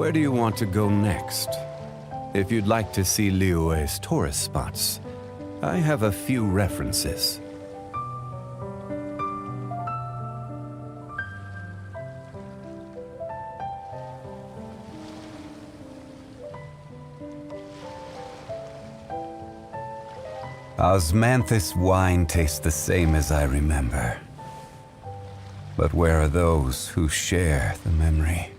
Where do you want to go next? If you'd like to see Liyue's tourist spots, I have a few references. Osmanthus wine tastes the same as I remember. But where are those who share the memory?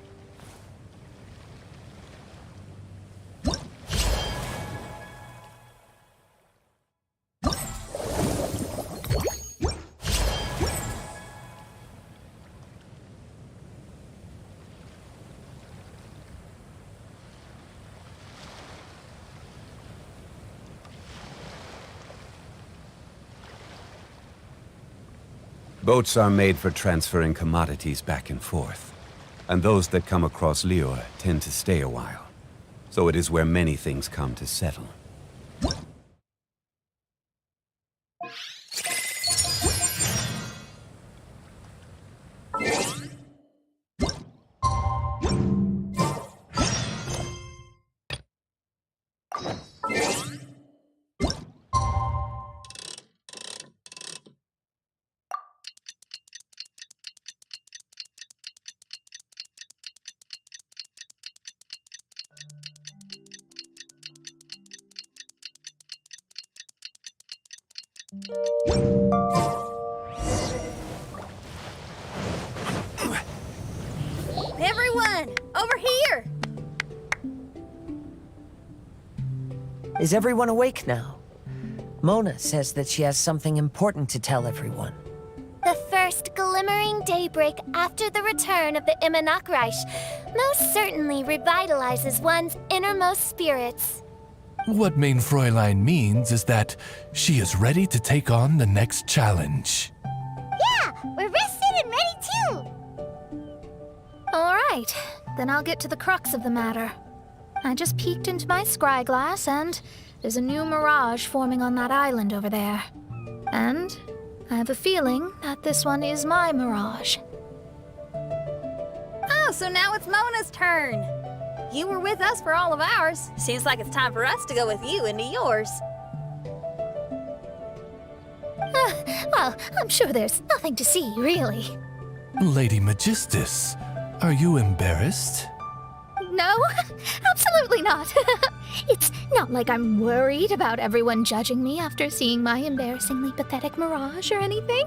Boats are made for transferring commodities back and forth, and those that come across Liyue tend to stay a while. So it is where many things come to settle. Everyone, over here! Is everyone awake now? Mona says that she has something important to tell everyone. The first glimmering daybreak after the return of the Immanakreich most certainly revitalizes one's innermost spirits. What main Fräulein means is that she is ready to take on the next challenge. Yeah, we're rested and ready too! Alright, then I'll get to the crux of the matter. I just peeked into my scry glass and there's a new mirage forming on that island over there. And I have a feeling that this one is my mirage. Oh, so now it's Mona's turn. You were with us for all of ours. Seems like it's time for us to go with you into yours. Well, I'm sure there's nothing to see, really. Lady Magistus, are you embarrassed? No, absolutely not. It's not like I'm worried about everyone judging me after seeing my embarrassingly pathetic mirage or anything.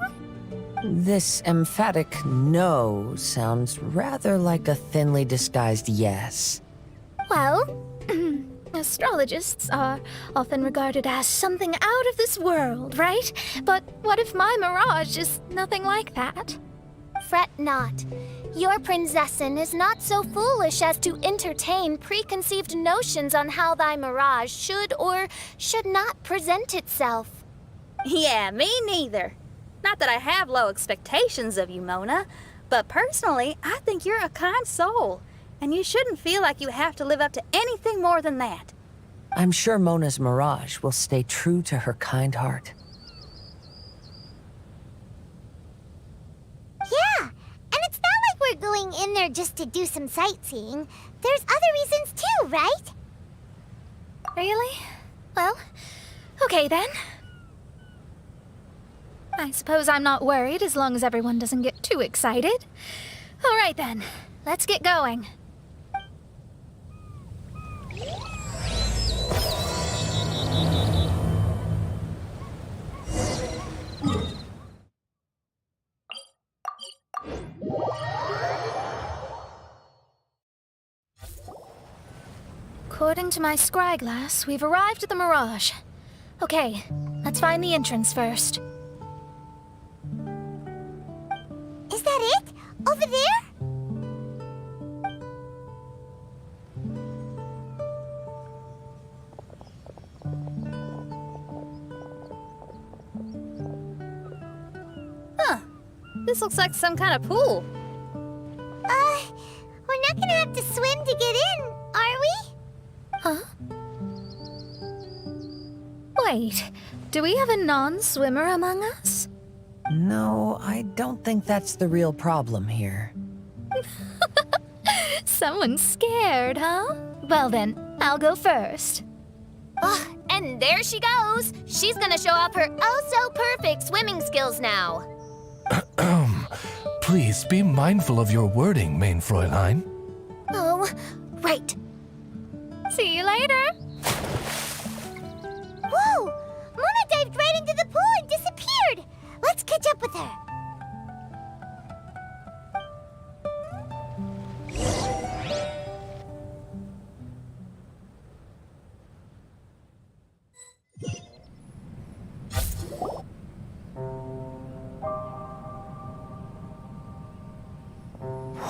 This emphatic no sounds rather like a thinly disguised yes. Well, astrologists are often regarded as something out of this world, right? But what if my mirage is nothing like that? Fret not. Your prinzessin is not so foolish as to entertain preconceived notions on how thy mirage should or should not present itself. Yeah, me neither. Not that I have low expectations of you, Mona, but personally, I think you're a kind soul, and you shouldn't feel like you have to live up to anything more than that. I'm sure Mona's mirage will stay true to her kind heart. Yeah, and it's not like we're going in there just to do some sightseeing. There's other reasons too, right? Really? Well, okay then. I suppose I'm not worried as long as everyone doesn't get too excited. All right then, let's get going. According to my scry glass, we've arrived at the mirage. Okay, let's find the entrance first. Is that it? Over there? Huh. This looks like some kind of pool. We're not gonna have to swim to get in, are we? Huh? Wait, do we have a non-swimmer among us? No, I don't think that's the real problem here. Someone's scared, huh? Well then, I'll go first. Ugh, and there she goes. She's gonna show off her oh-so-perfect swimming skills now. Please be mindful of your wording, main Fräulein. Oh, right. See you later. Whoa! Mona dived right into the pool and disappeared. Let's catch up with her.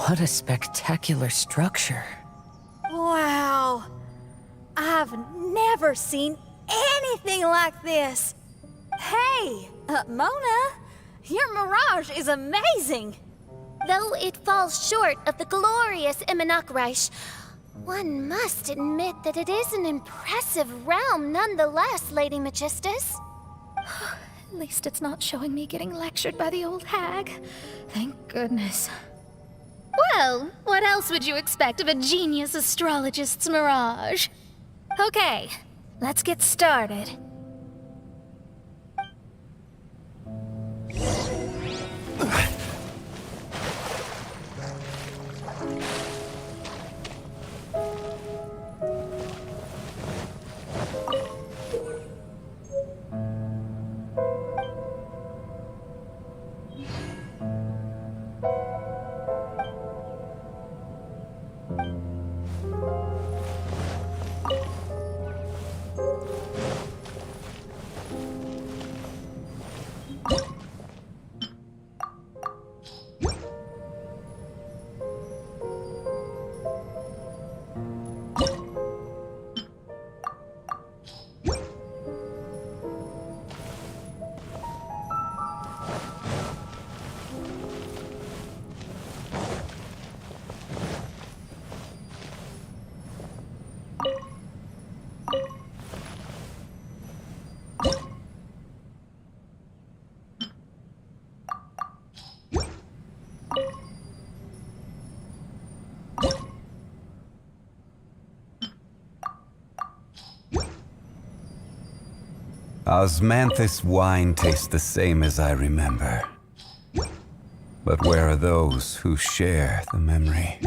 What a spectacular structure. Wow. I've never seen anything like this. Hey, Mona, your mirage is amazing. Though it falls short of the glorious Immanakreich, one must admit that it is an impressive realm nonetheless, Lady Magistus. At least it's not showing me getting lectured by the old hag. Thank goodness. Well, what else would you expect of a genius astrologist's mirage? Okay, let's get started. Osmanthus wine tastes the same as I remember. But where are those who share the memory?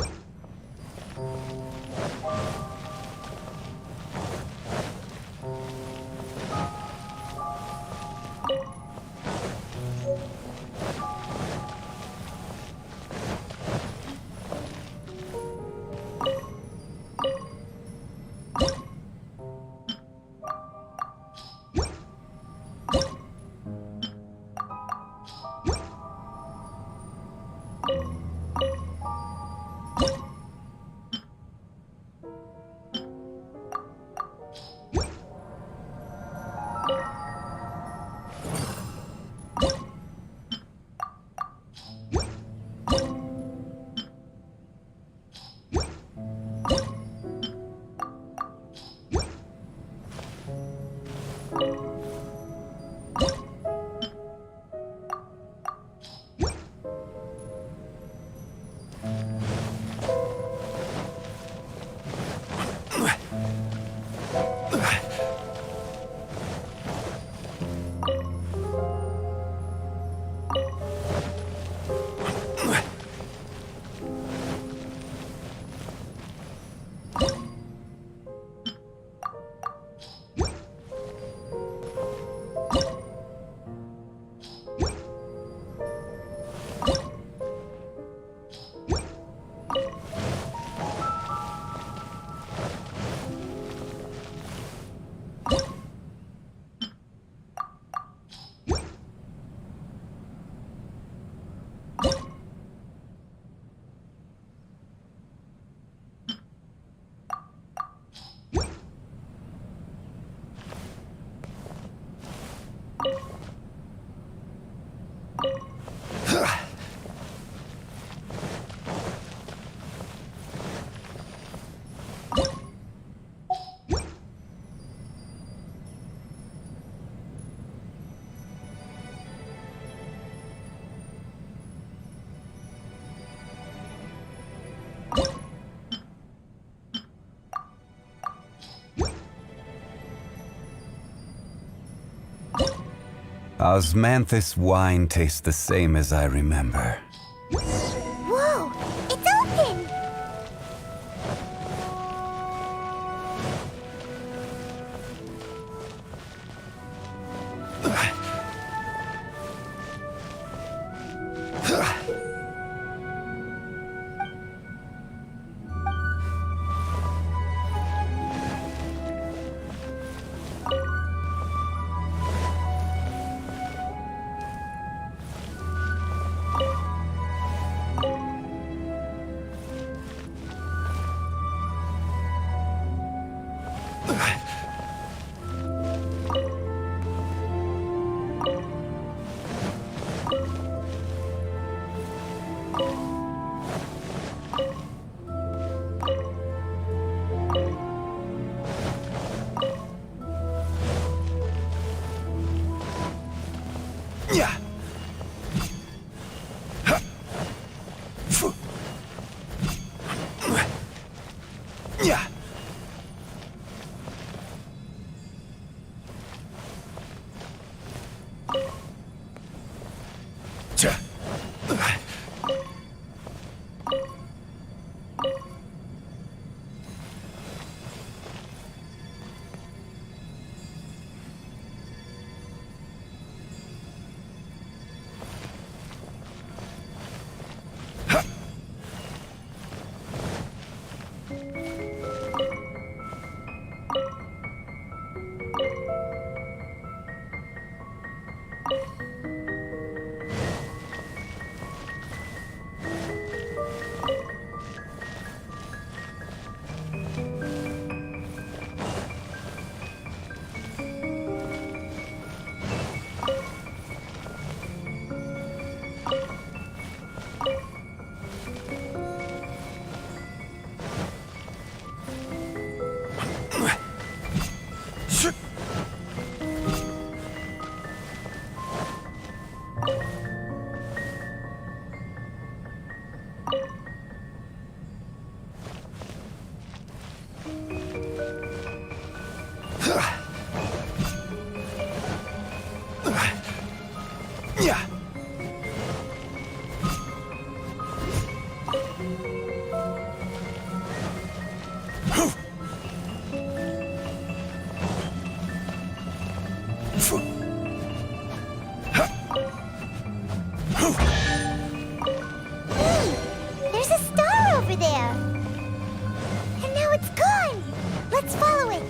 Osmanthus wine tastes the same as I remember. Whoa! It's open! There's a star over there! And now it's gone! Let's follow it!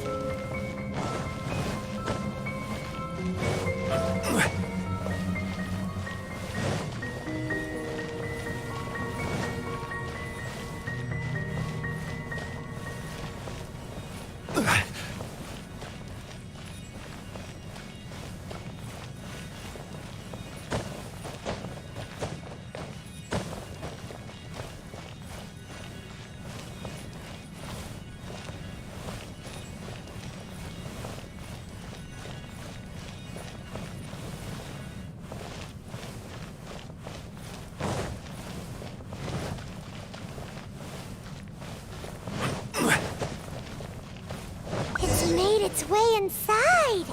It's made its way inside!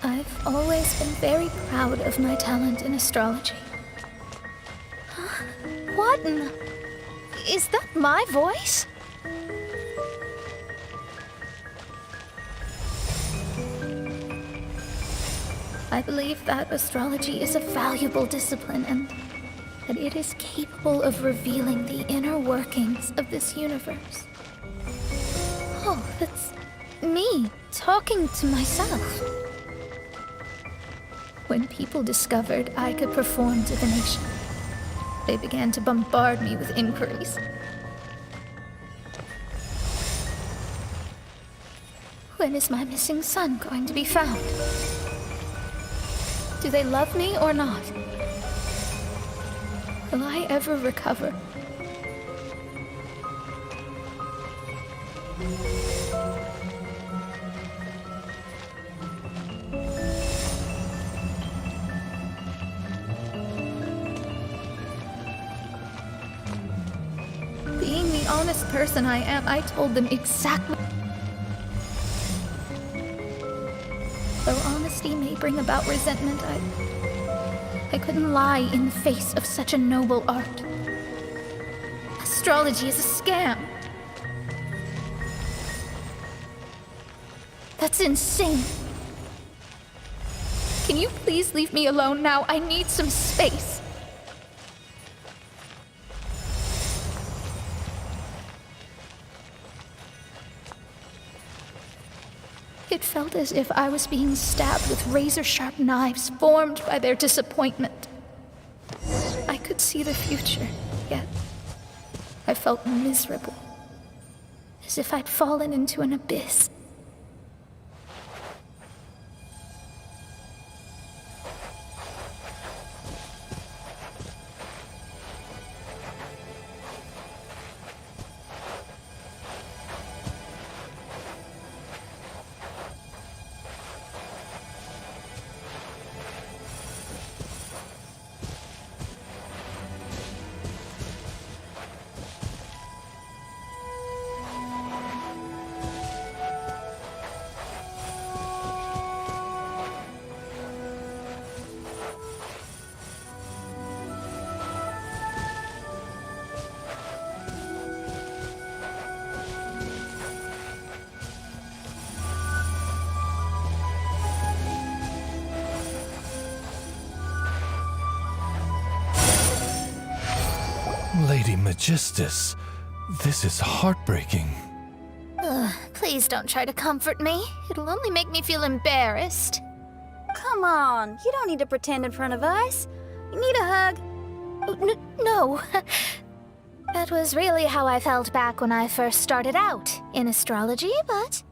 I've always been very proud of my talent in astrology. Huh? What in... Is that my voice? I believe that astrology is a valuable discipline and that it is capable of revealing the inner workings of this universe. Oh, that's me talking to myself. When people discovered I could perform divination, they began to bombard me with inquiries. When is my missing son going to be found? Do they love me or not? Will I ever recover? honest person I am, I told them exactly. Though honesty may bring about resentment, I couldn't lie in the face of such a noble art. Astrology is a scam. That's insane. Can you please leave me alone now? I need some space. It felt as if I was being stabbed with razor-sharp knives formed by their disappointment. I could see the future, yet I felt miserable, as if I'd fallen into an abyss. Lady Magistus, this is heartbreaking. Please don't try to comfort me. It'll only make me feel embarrassed. Come on, you don't need to pretend in front of us. You need a hug. No. That was really how I felt back when I first started out in astrology, but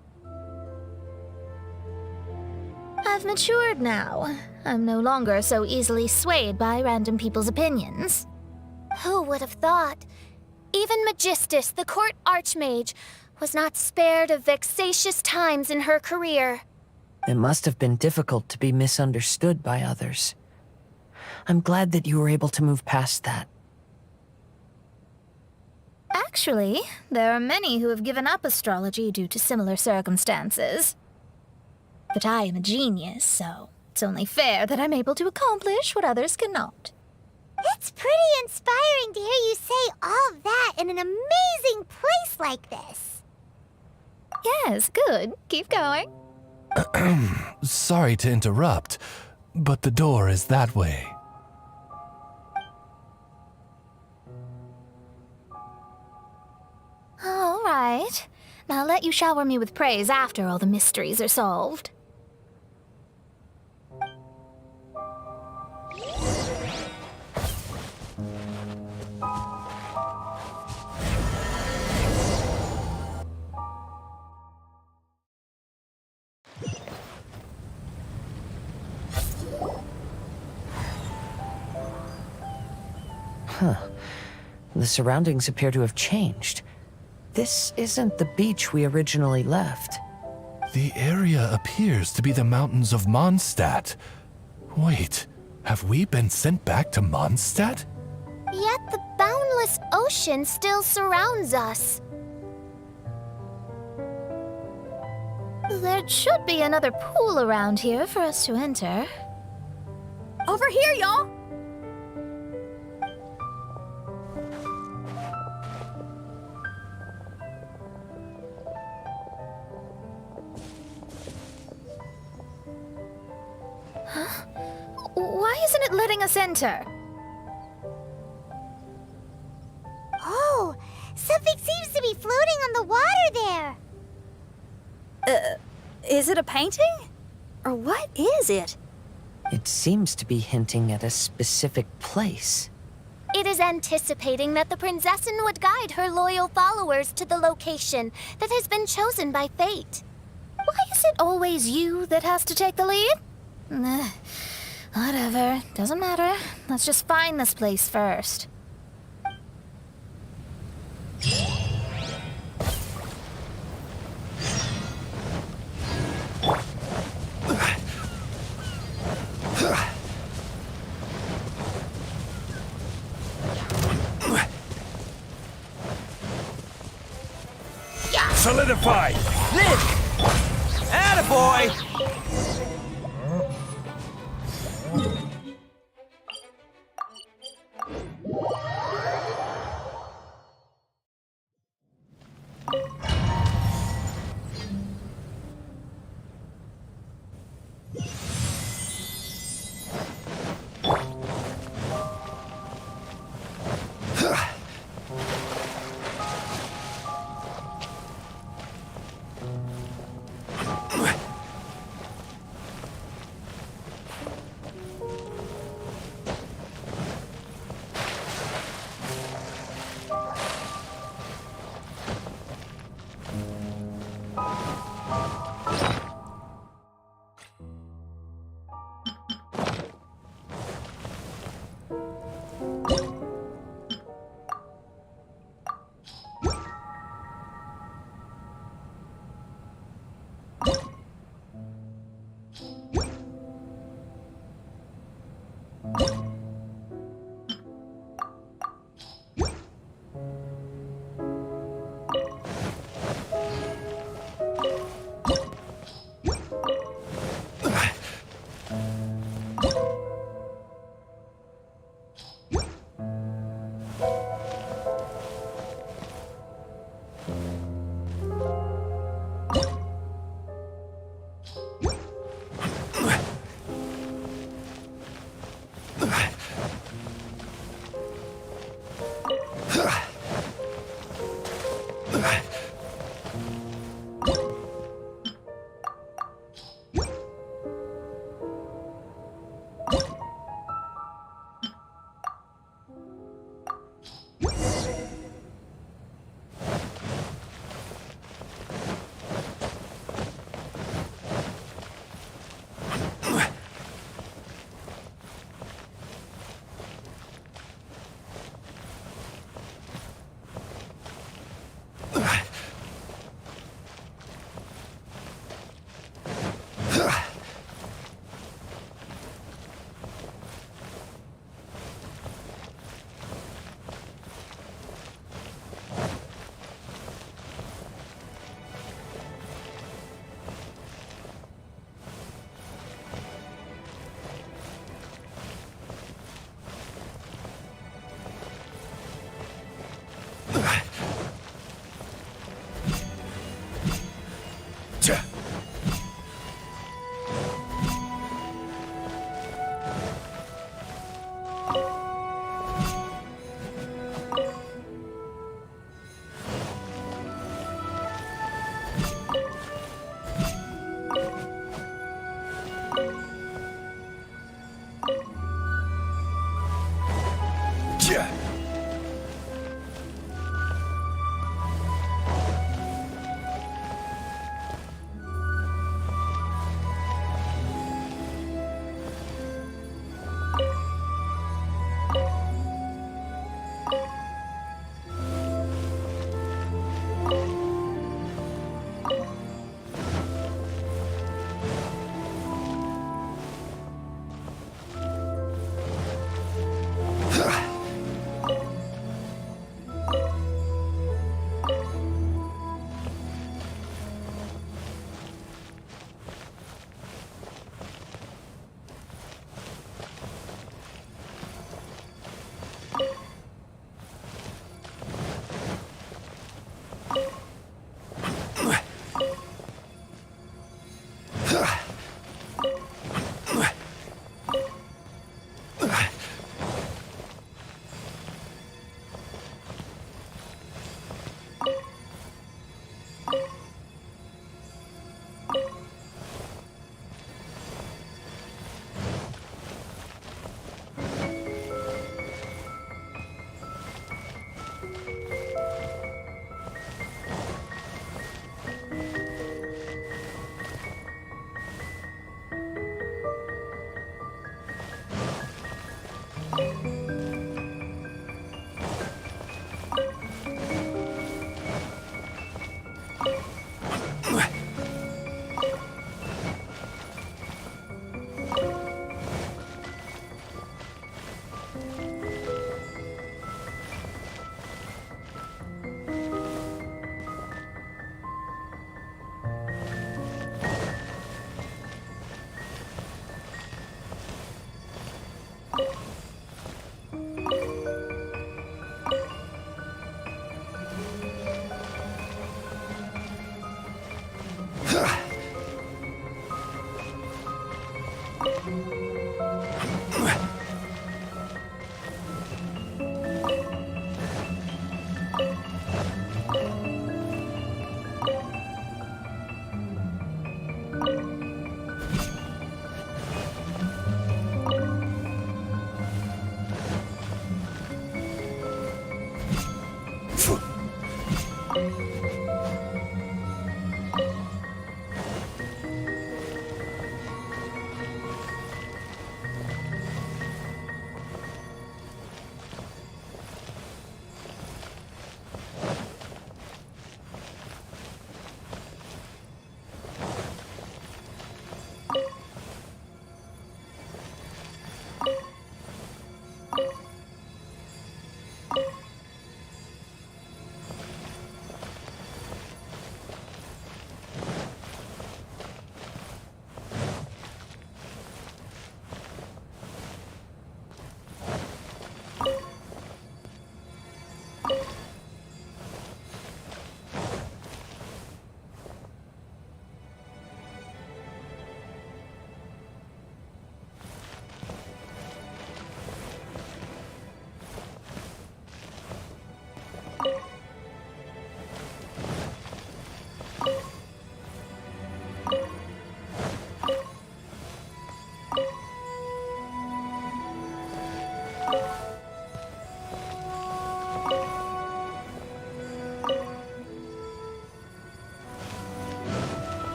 I've matured now. I'm no longer so easily swayed by random people's opinions. Who would have thought? Even Magistus, the court archmage, was not spared of vexatious times in her career. It must have been difficult to be misunderstood by others. I'm glad that you were able to move past that. Actually, there are many who have given up astrology due to similar circumstances. But I am a genius, so it's only fair that I'm able to accomplish what others cannot. It's pretty inspiring to hear you say all that in an amazing place like this. Yes, good. Keep going. Sorry to interrupt, but the door is that way. All right. Now let you shower me with praise after all the mysteries are solved. The surroundings appear to have changed. This isn't the beach we originally left. The area appears to be the mountains of Mondstadt. Wait, have we been sent back to Mondstadt? Yet the boundless ocean still surrounds us. There should be another pool around here for us to enter. Over here, y'all! Why isn't it letting us enter? Oh, something seems to be floating on the water there. Is it a painting? Or what is it? It seems to be hinting at a specific place. It is anticipating that the Princessin would guide her loyal followers to the location that has been chosen by fate. Why is it always you that has to take the lead? Whatever, doesn't matter. Let's just find this place first. Solidify! Live! Attaboy!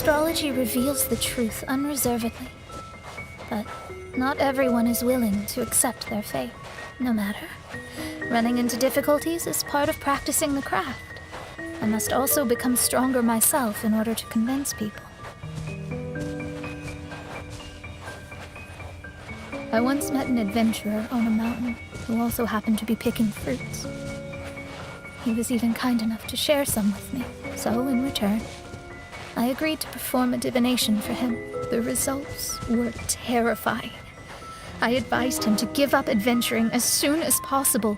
Astrology reveals the truth unreservedly. But not everyone is willing to accept their fate, no matter. Running into difficulties is part of practicing the craft. I must also become stronger myself in order to convince people. I once met an adventurer on a mountain who also happened to be picking fruits. He was even kind enough to share some with me, so in return, I agreed to perform a divination for him. The results were terrifying. I advised him to give up adventuring as soon as possible,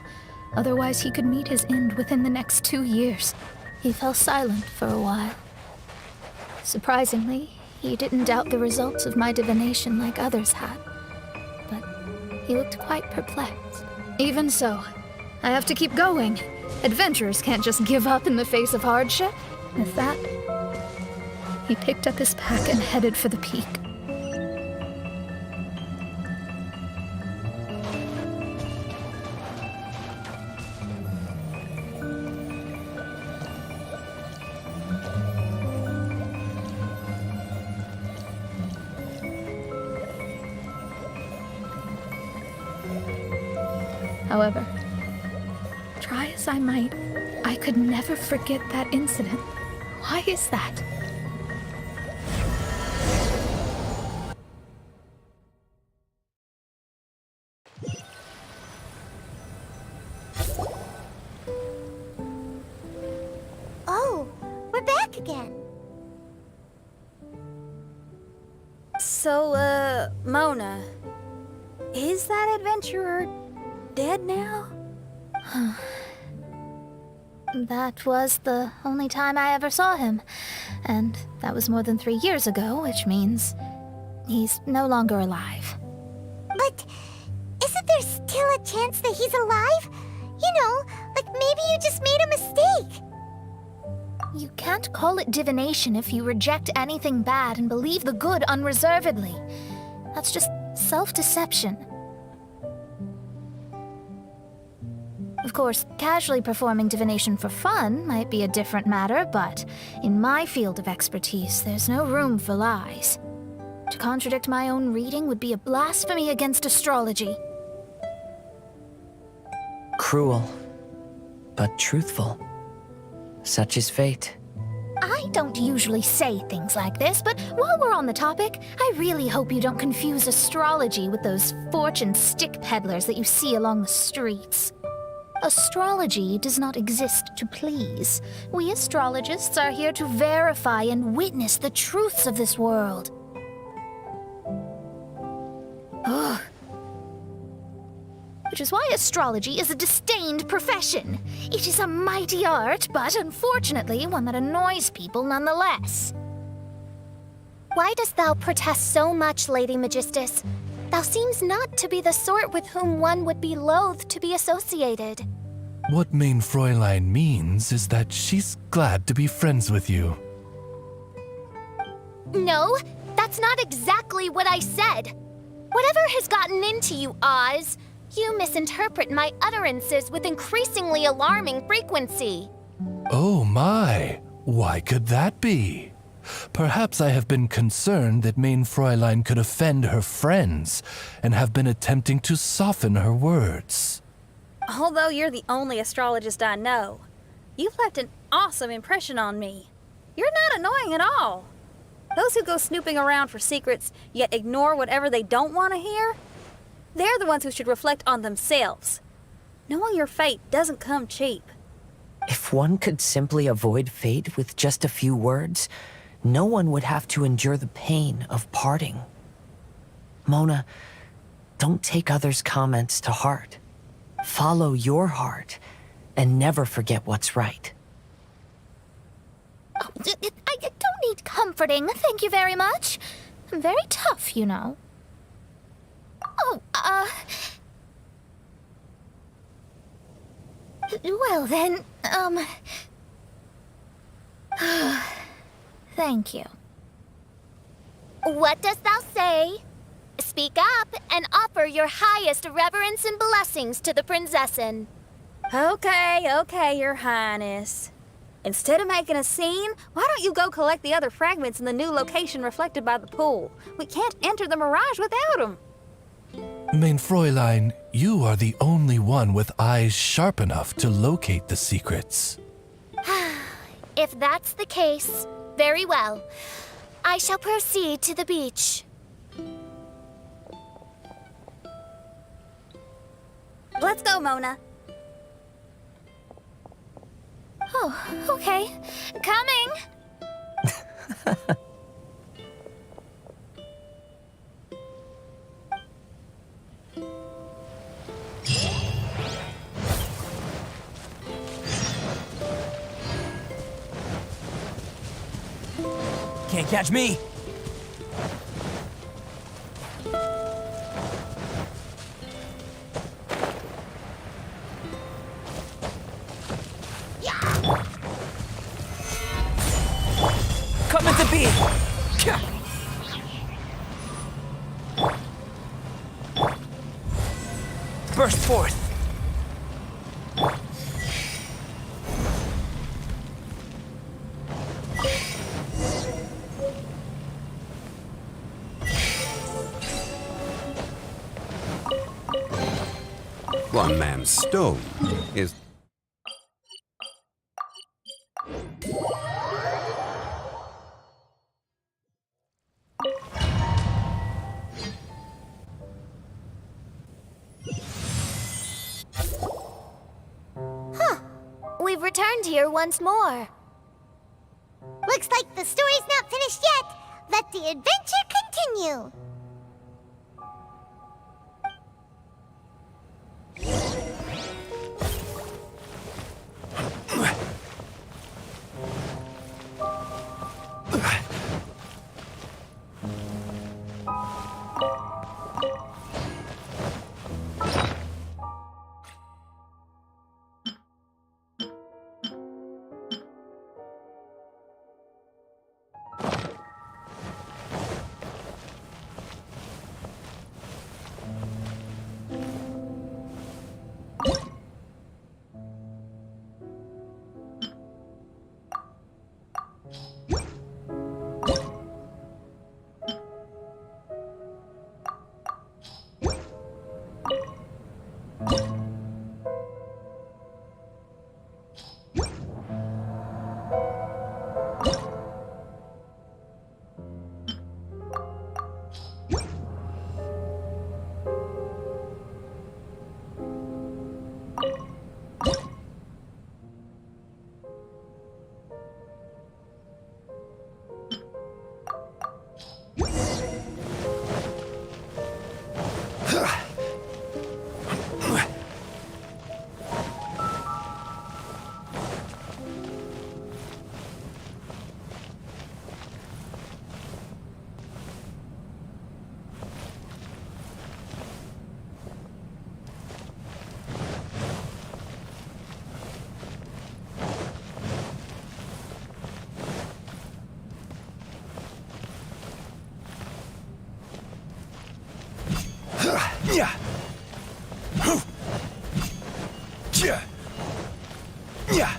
otherwise he could meet his end within the next 2 years. He fell silent for a while. Surprisingly, he didn't doubt the results of my divination like others had. But he looked quite perplexed. Even so, I have to keep going. Adventurers can't just give up in the face of hardship. With that, he picked up his pack and headed for the peak. However, try as I might, I could never forget that incident. Why is that? Oh, we're back again. So, Mona, is that adventurer dead now? That was the only time I ever saw him. And that was more than 3 years ago, which means he's no longer alive. But isn't there still a chance that he's alive? You know, like maybe you just made a mistake. You can't call it divination if you reject anything bad and believe the good unreservedly. That's just self-deception. Of course, casually performing divination for fun might be a different matter, but in my field of expertise, there's no room for lies. To contradict my own reading would be a blasphemy against astrology. Cruel, but truthful. Such is fate. I don't usually say things like this, but while we're on the topic, I really hope you don't confuse astrology with those fortune stick peddlers that you see along the streets. Astrology does not exist to please. We astrologists are here to verify and witness the truths of this world. Ugh. Which is why astrology is a disdained profession. It is a mighty art, but unfortunately one that annoys people nonetheless. Why dost thou protest so much, Lady Magistus? Thou seems not to be the sort with whom one would be loath to be associated. What Main Fräulein means is that she's glad to be friends with you. No, that's not exactly what I said. Whatever has gotten into you, Oz, you misinterpret my utterances with increasingly alarming frequency. Oh my, why could that be? Perhaps I have been concerned that Main Fräulein could offend her friends and have been attempting to soften her words. Although you're the only astrologist I know, you've left an awesome impression on me. You're not annoying at all. Those who go snooping around for secrets, yet ignore whatever they don't want to hear, they're the ones who should reflect on themselves. Knowing your fate doesn't come cheap. If one could simply avoid fate with just a few words, no one would have to endure the pain of parting. Mona, don't take others' comments to heart. Follow your heart and never forget what's right. Oh, I don't need comforting, thank you very much. I'm very tough, you know. Oh, well then, thank you. What dost thou say? Speak up and offer your highest reverence and blessings to the Prinzessin. Okay, Your Highness. Instead of making a scene, why don't you go collect the other fragments in the new location reflected by the pool? We can't enter the mirage without them. Mein Fräulein, you are the only one with eyes sharp enough to locate the secrets. If that's the case, very well. I shall proceed to the beach. Let's go, Mona. Oh, okay. Coming! Can't catch me! Coming to be! Burst forth! One man's stone is... We've returned here once more. Looks like the story's not finished yet. Let the adventure continue. Yeah. Yeah. Yeah.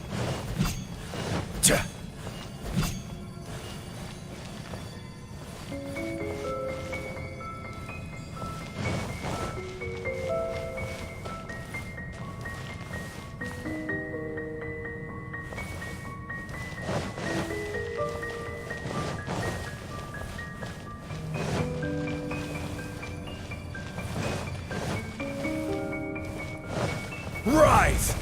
Yeah. Rise!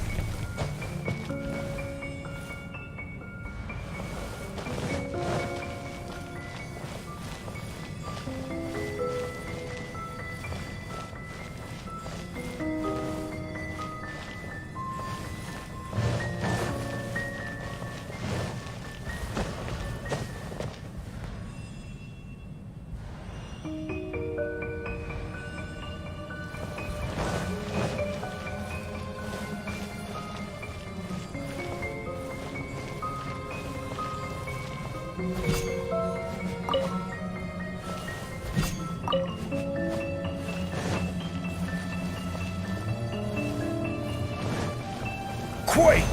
Quake!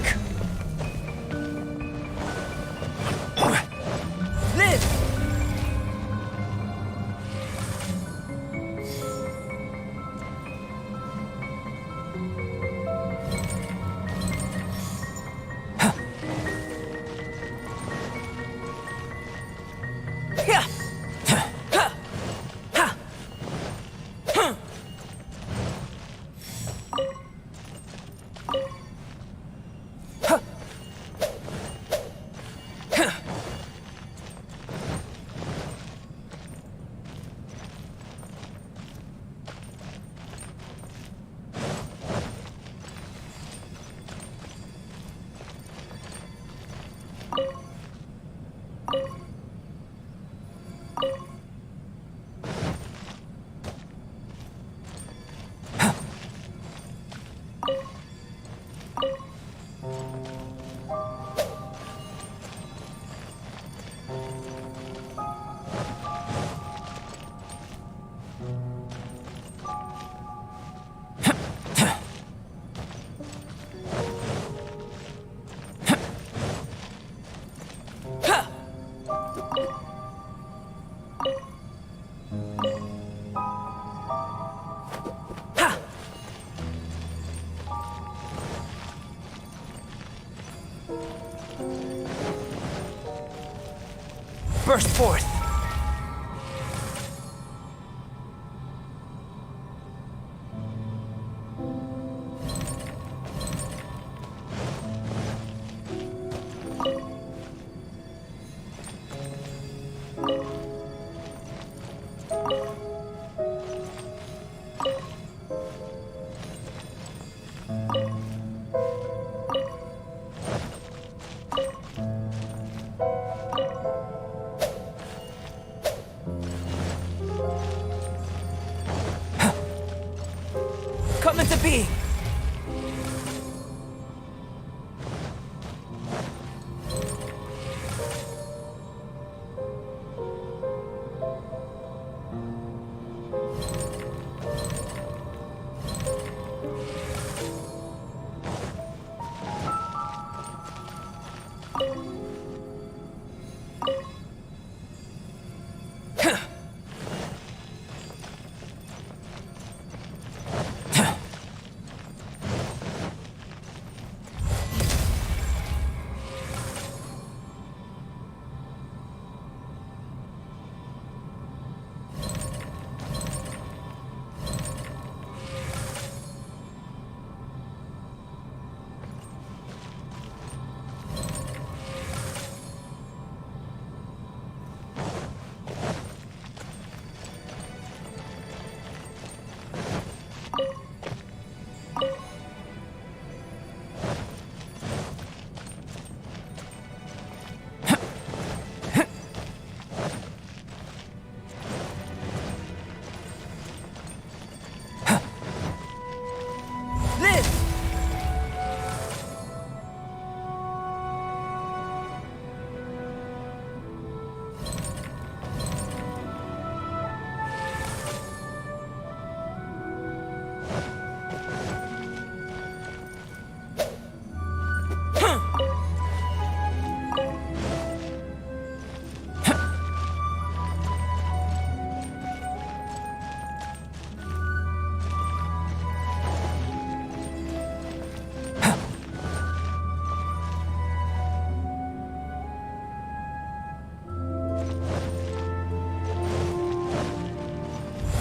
Burst forth! Come into being!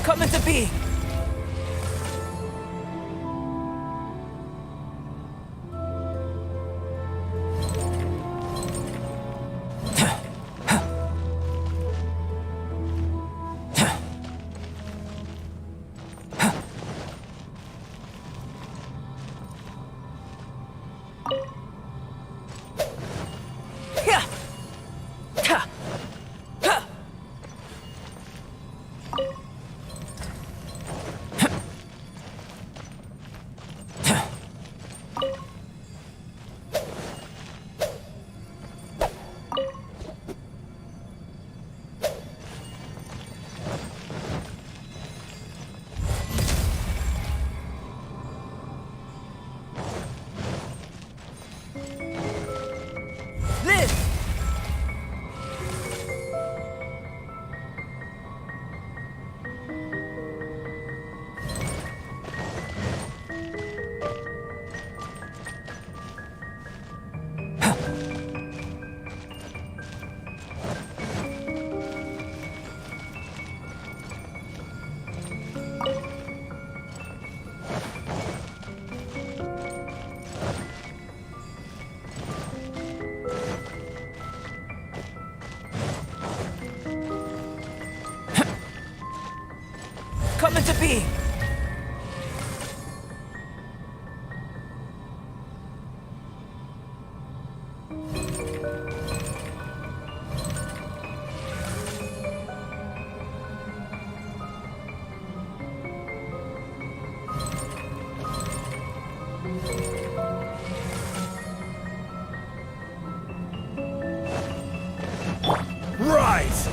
Come into being! Come into being! Rise!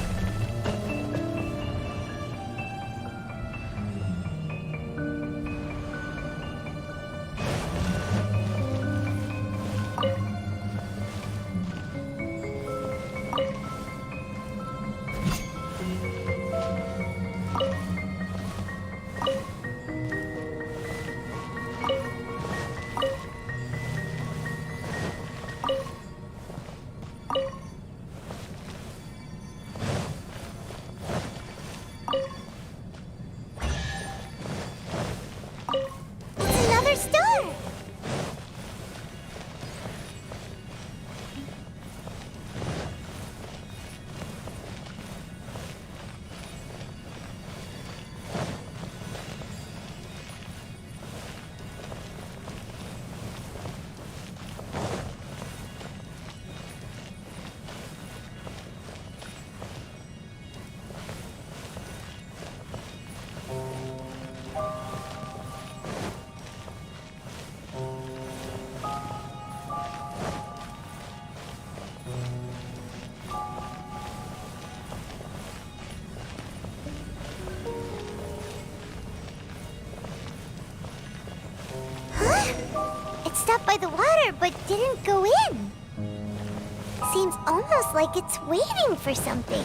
stopped by the water but didn't go in. Seems almost like it's waiting for something.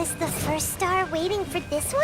Was the first star waiting for this one?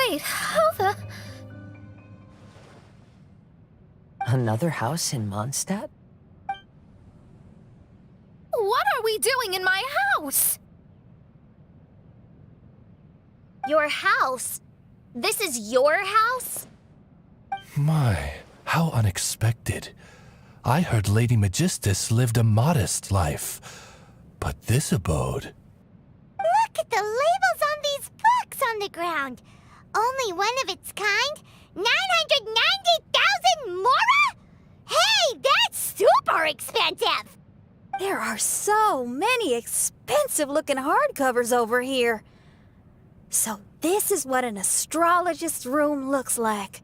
Wait, how the... Another house in Mondstadt? What are we doing in my house? Your house? This is your house? My, how unexpected. I heard Lady Magistus lived a modest life, but this abode... Look at the labels on these books on the ground. Only one of its kind? 990,000 mora? Hey, that's super expensive! There are so many expensive-looking hardcovers over here. So this is what an astrologist's room looks like.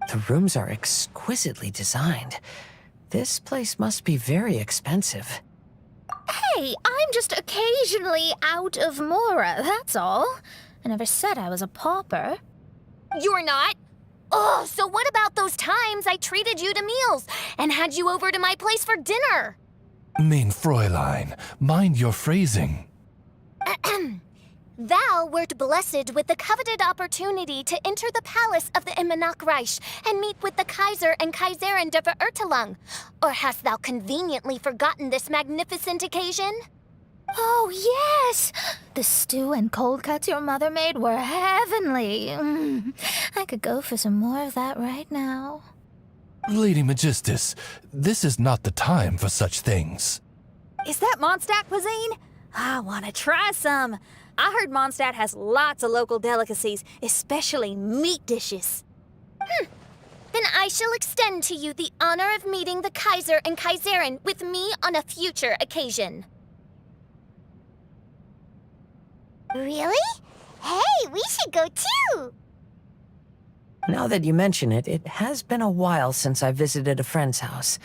The rooms are exquisitely designed. This place must be very expensive. Hey, I'm just occasionally out of mora, that's all. I never said I was a pauper. You're not? Oh, so what about those times I treated you to meals and had you over to my place for dinner? Mein Fräulein, mind your phrasing. Thou wert blessed with the coveted opportunity to enter the palace of the Immanach and meet with the Kaiser and Kaiserin der Verurteilung. Or hast thou conveniently forgotten this magnificent occasion? Oh, yes! The stew and cold cuts your mother made were heavenly. I could go for some more of that right now. Lady Magistus, this is not the time for such things. Is that Mondstadt cuisine? I want to try some. I heard Mondstadt has lots of local delicacies, especially meat dishes. Then I shall extend to you the honor of meeting the Kaiser and Kaiserin with me on a future occasion. Really? Hey, we should go too! Now that you mention it, it has been a while since I visited a friend's house.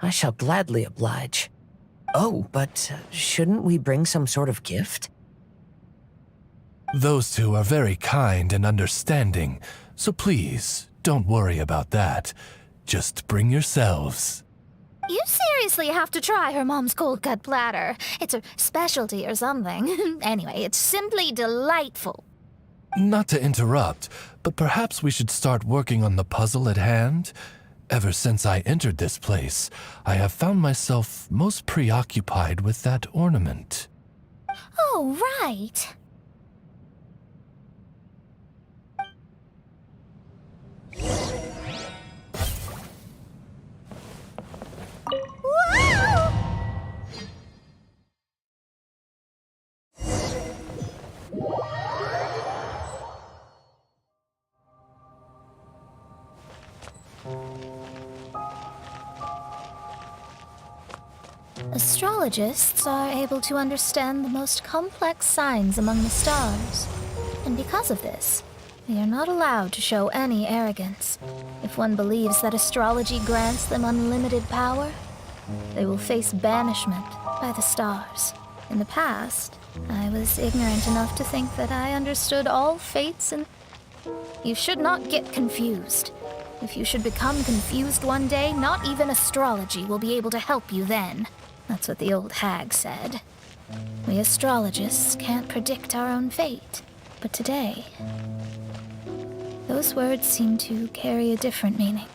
I shall gladly oblige. Oh, but shouldn't we bring some sort of gift? Those two are very kind and understanding, so please, don't worry about that. Just bring yourselves. You seriously have to try her mom's cold cut platter. It's a specialty or something. Anyway, it's simply delightful. Not to interrupt, but perhaps we should start working on the puzzle at hand? Ever since I entered this place, I have found myself most preoccupied with that ornament. Oh, right. Astrologists are able to understand the most complex signs among the stars. And because of this, they are not allowed to show any arrogance. If one believes that astrology grants them unlimited power, they will face banishment by the stars. In the past, I was ignorant enough to think that I understood all fates and... You should not get confused. If you should become confused one day, not even astrology will be able to help you then. That's what the old hag said. We astrologists can't predict our own fate. But today, those words seem to carry a different meaning.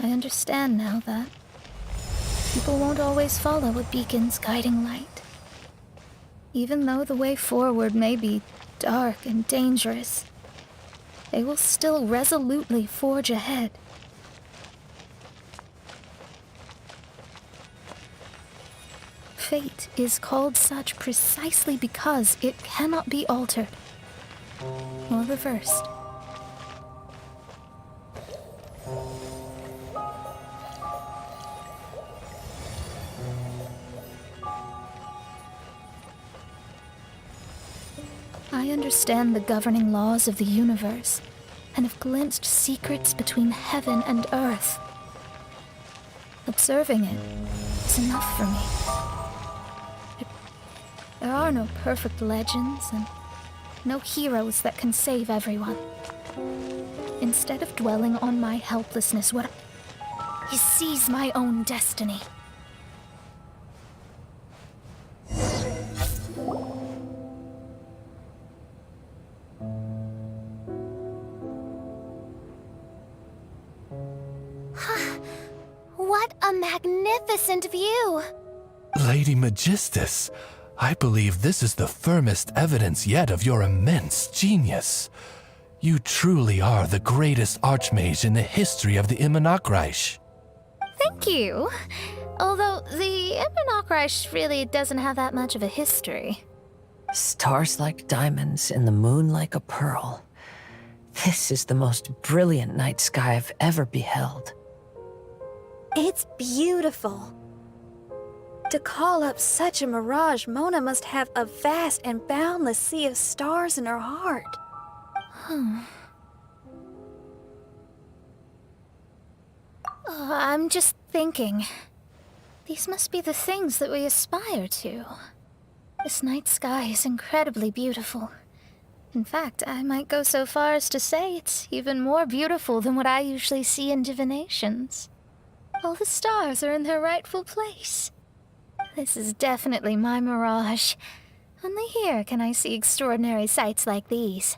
I understand now that people won't always follow a beacon's guiding light. Even though the way forward may be dark and dangerous, they will still resolutely forge ahead. Fate is called such precisely because it cannot be altered or reversed. I understand the governing laws of the universe and have glimpsed secrets between heaven and earth. Observing it is enough for me. There are no perfect legends and no heroes that can save everyone. Instead of dwelling on my helplessness, what I seize my own destiny. What a magnificent view! Lady Magistus, I believe this is the firmest evidence yet of your immense genius. You truly are the greatest archmage in the history of the Immanakreich. Thank you. Although the Immanakreich really doesn't have that much of a history. Stars like diamonds and the moon like a pearl. This is the most brilliant night sky I've ever beheld. It's beautiful. To call up such a mirage, Mona must have a vast and boundless sea of stars in her heart. I'm just thinking. These must be the things that we aspire to. This night sky is incredibly beautiful. In fact, I might go so far as to say it's even more beautiful than what I usually see in divinations. All the stars are in their rightful place. This is definitely my mirage. Only here can I see extraordinary sights like these.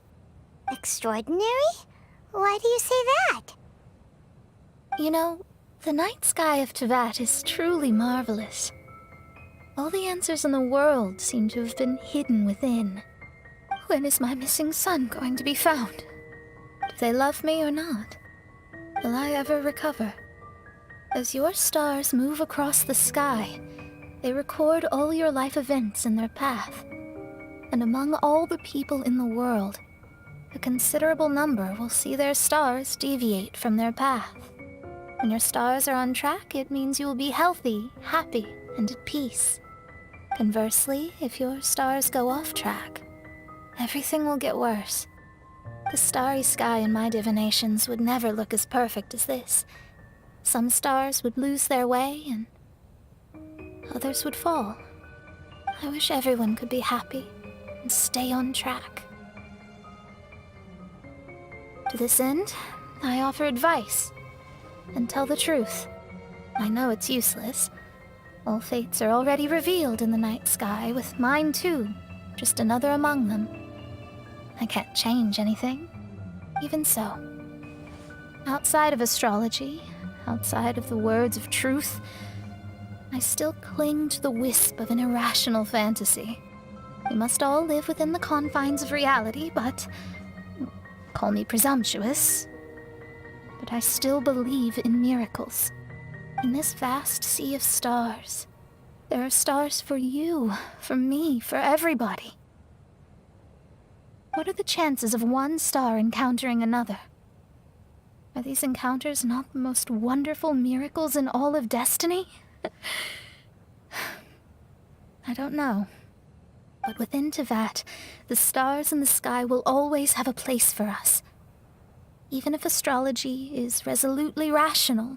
Extraordinary? Why do you say that? You know, the night sky of Teyvat is truly marvelous. All the answers in the world seem to have been hidden within. When is my missing son going to be found? Do they love me or not? Will I ever recover? As your stars move across the sky, they record all your life events in their path. And among all the people in the world, a considerable number will see their stars deviate from their path. When your stars are on track, it means you will be healthy, happy, and at peace. Conversely, if your stars go off track, everything will get worse. The starry sky in my divinations would never look as perfect as this. Some stars would lose their way, and others would fall. I wish everyone could be happy and stay on track. To this end, I offer advice and tell the truth. I know it's useless. All fates are already revealed in the night sky, with mine too, just another among them. I can't change anything. Even so, outside of astrology, outside of the words of truth, I still cling to the wisp of an irrational fantasy. We must all live within the confines of reality, but call me presumptuous. But I still believe in miracles. In this vast sea of stars, there are stars for you, for me, for everybody. What are the chances of one star encountering another? Are these encounters not the most wonderful miracles in all of destiny? I don't know. But within Teyvat, the stars in the sky will always have a place for us. Even if astrology is resolutely rational,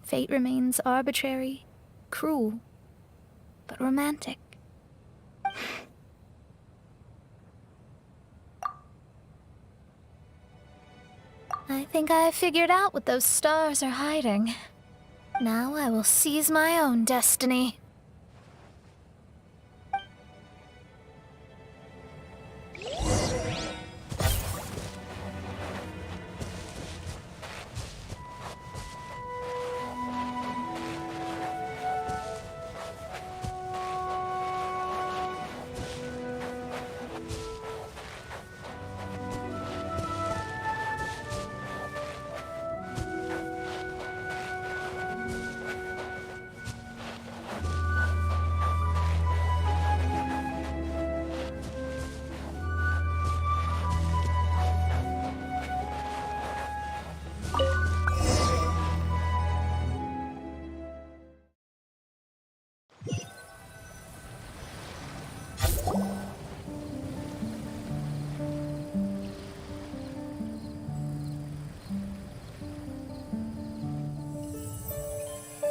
fate remains arbitrary, cruel, but romantic. I think I figured out what those stars are hiding. Now I will seize my own destiny.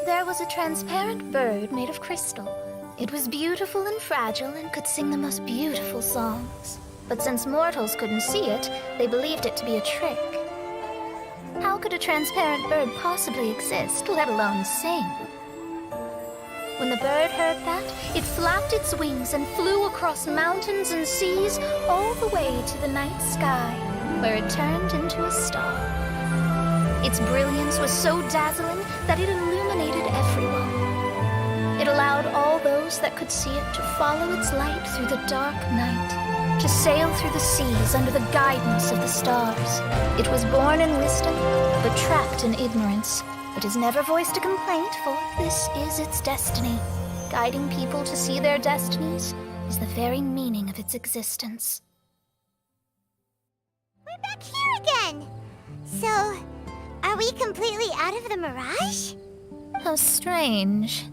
There was a transparent bird made of crystal. It was beautiful and fragile and could sing the most beautiful songs. But since mortals couldn't see it, they believed it to be a trick. How could a transparent bird possibly exist, let alone sing? When the bird heard that, it flapped its wings and flew across mountains and seas all the way to the night sky, where it turned into a star. Its brilliance was so dazzling that it illuminated everyone. It allowed all those that could see it to follow its light through the dark night, to sail through the seas under the guidance of the stars. It was born in wisdom, but trapped in ignorance. It has never voiced a complaint, for this is its destiny. Guiding people to see their destinies is the very meaning of its existence. We're back here again! So, are we completely out of the mirage? How strange.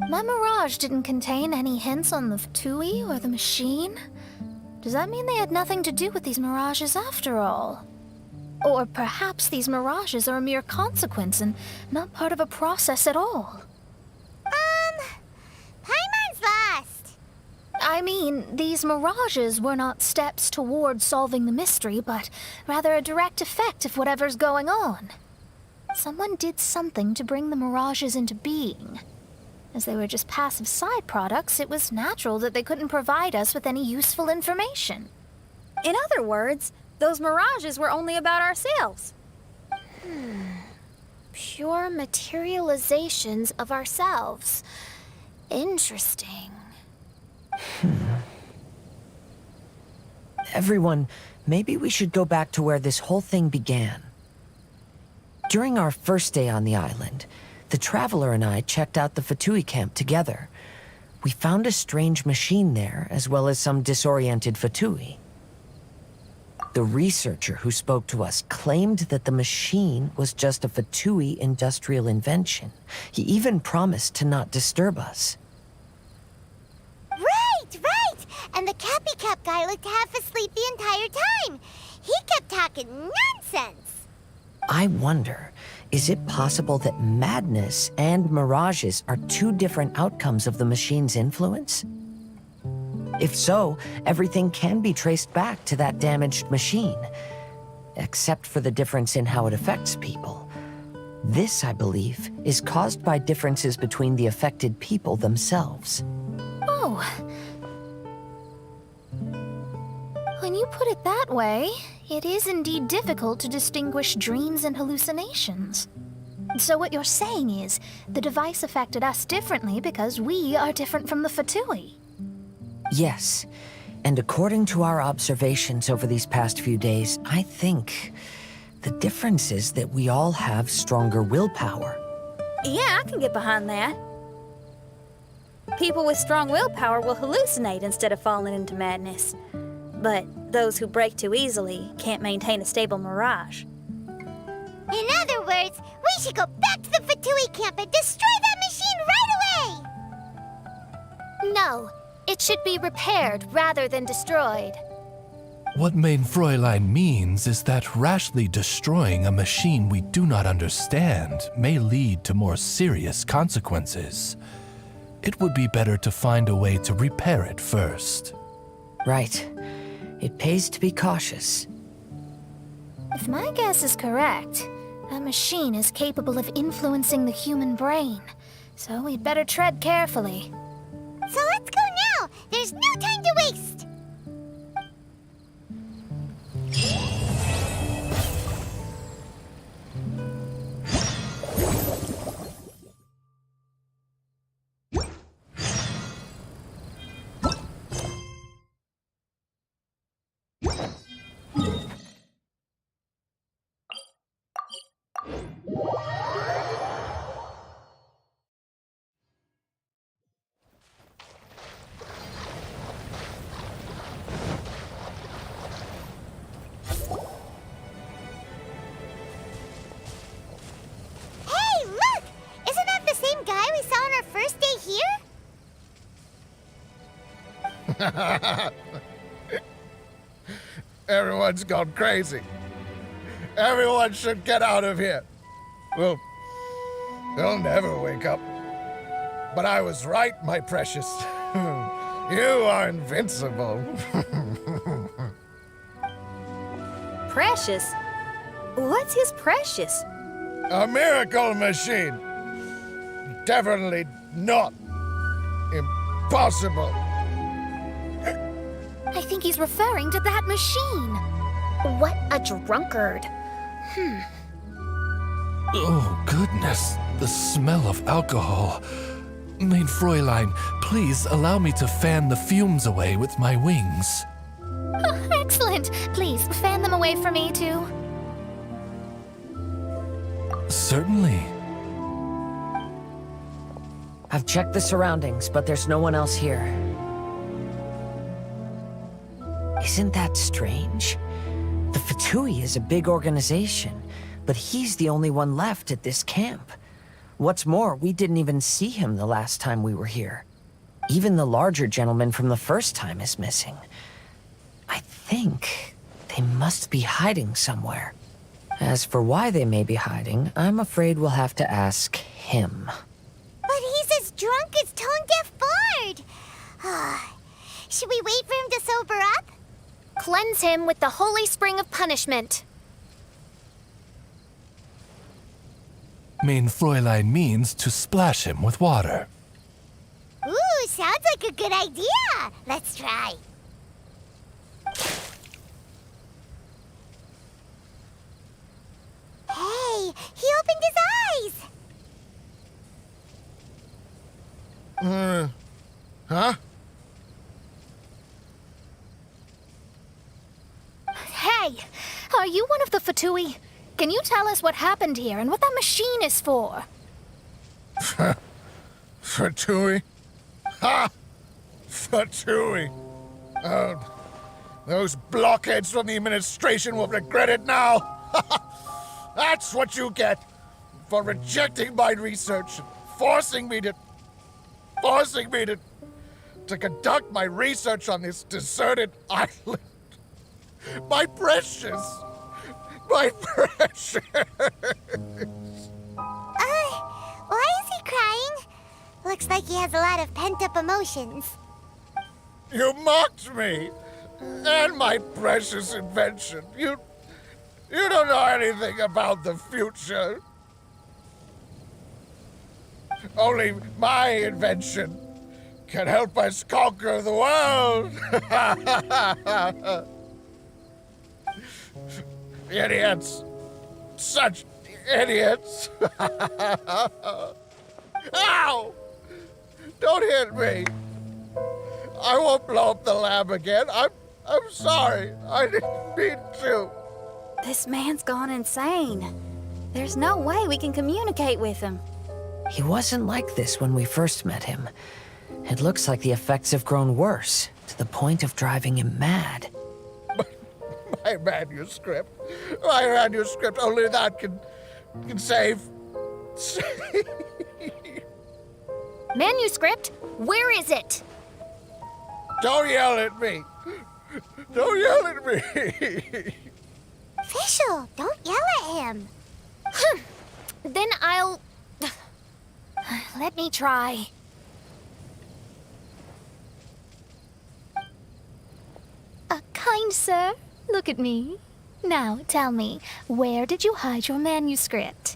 My mirage didn't contain any hints on the Fatui or the machine. Does that mean they had nothing to do with these mirages after all? Or perhaps these mirages are a mere consequence and not part of a process at all? Paimon's lost. I mean, these mirages were not steps towards solving the mystery, but rather a direct effect of whatever's going on. Someone did something to bring the mirages into being. As they were just passive side products, it was natural that they couldn't provide us with any useful information. In other words, those mirages were only about ourselves. Pure materializations of ourselves. Interesting. Everyone, maybe we should go back to where this whole thing began. During our first day on the island, the Traveler and I checked out the Fatui camp together. We found a strange machine there, as well as some disoriented Fatui. The researcher who spoke to us claimed that the machine was just a Fatui industrial invention. He even promised to not disturb us. Right! And the Cappy Cap guy looked half asleep the entire time. He kept talking nonsense. I wonder, is it possible that madness and mirages are two different outcomes of the machine's influence? If so, everything can be traced back to that damaged machine, except for the difference in how it affects people. This, I believe, is caused by differences between the affected people themselves. Oh. When you put it that way, it is indeed difficult to distinguish dreams and hallucinations. So what you're saying is, the device affected us differently because we are different from the Fatui. Yes, and according to our observations over these past few days, I think the difference is that we all have stronger willpower. Yeah, I can get behind that. People with strong willpower will hallucinate instead of falling into madness. But those who break too easily can't maintain a stable mirage. In other words, we should go back to the Fatui camp and destroy that machine right away! No, it should be repaired rather than destroyed. What Main Fräulein means is that rashly destroying a machine we do not understand may lead to more serious consequences. It would be better to find a way to repair it first. Right. It pays to be cautious. If my guess is correct, that machine is capable of influencing the human brain, so we'd better tread carefully. So let's go now! There's no time to waste! Everyone's gone crazy. Everyone should get out of here. Well, He'll never wake up. But I was right, my precious. You are invincible. Precious? What's his precious? A miracle machine. Definitely not impossible. I think he's referring to that machine. What a drunkard. Oh, goodness. The smell of alcohol. Main Fräulein, please allow me to fan the fumes away with my wings. Oh, excellent. Please, fan them away for me, too. Certainly. I've checked the surroundings, but there's no one else here. Isn't that strange? The Fatui is a big organization, but he's the only one left at this camp. What's more, we didn't even see him the last time we were here. Even the larger gentleman from the first time is missing. I think they must be hiding somewhere. As for why they may be hiding, I'm afraid we'll have to ask him. But he's as drunk as tone-deaf Bard. Should we wait for him to sober up? Cleanse him with the holy spring of punishment. Main Fräulein means to splash him with water. Ooh, sounds like a good idea. Let's try. Hey, he opened his eyes. Huh? Hey, are you one of the Fatui? Can you tell us what happened here and what that machine is for? Fatui? Ha! Fatui! Those blockheads from the administration will regret it now! That's what you get for rejecting my research and forcing me to conduct my research on this deserted island. My precious! My precious! Why is he crying? Looks like he has a lot of pent-up emotions. You mocked me! And my precious invention. You don't know anything about the future. Only my invention can help us conquer the world. Idiots. Such idiots. Ow! Don't hit me. I won't blow up the lab again. I'm sorry. I didn't mean to. This man's gone insane. There's no way we can communicate with him. He wasn't like this when we first met him. It looks like the effects have grown worse, to the point of driving him mad. My manuscript. My manuscript. Only that can save. Manuscript? Where is it? Don't yell at me. Don't yell at me. Fischl, don't yell at him. Then I'll... Let me try. Kind sir, look at me. Now, tell me, where did you hide your manuscript?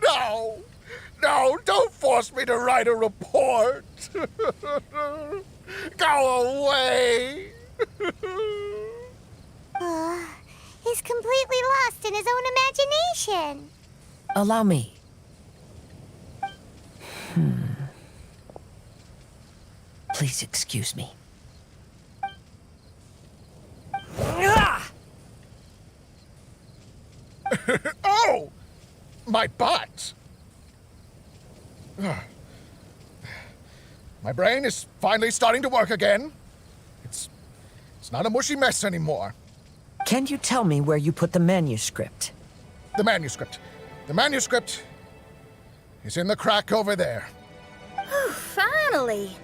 No. No, don't force me to write a report. Go away. He's completely lost in his own imagination. Allow me. Please excuse me. Oh! My butt! My brain is finally starting to work again. It's not a mushy mess anymore. Can you tell me where you put the manuscript? The manuscript. The manuscript is in the crack over there. Finally!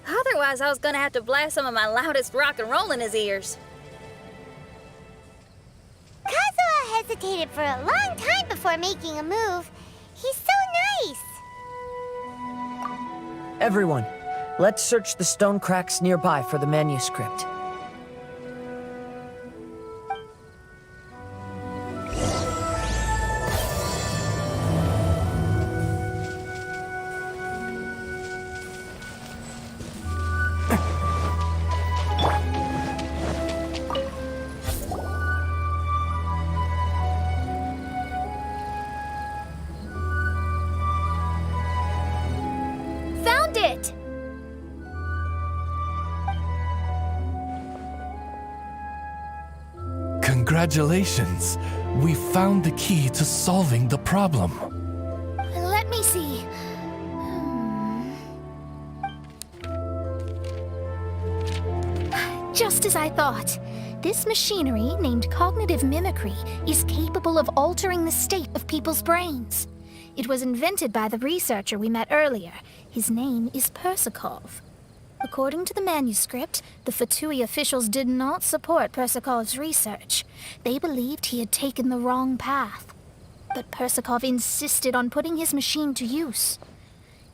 Otherwise, I was gonna have to blast some of my loudest rock and roll in his ears. Kazuha hesitated for a long time before making a move. He's so nice. Everyone, let's search the stone cracks nearby for the manuscript. Found it! Congratulations! We found the key to solving the problem. Let me see. Just as I thought. This machinery, named cognitive mimicry, is capable of altering the state of people's brains. It was invented by the researcher we met earlier. His name is Persakov. According to the manuscript, the Fatui officials did not support Persakov's research. They believed he had taken the wrong path. But Persakov insisted on putting his machine to use.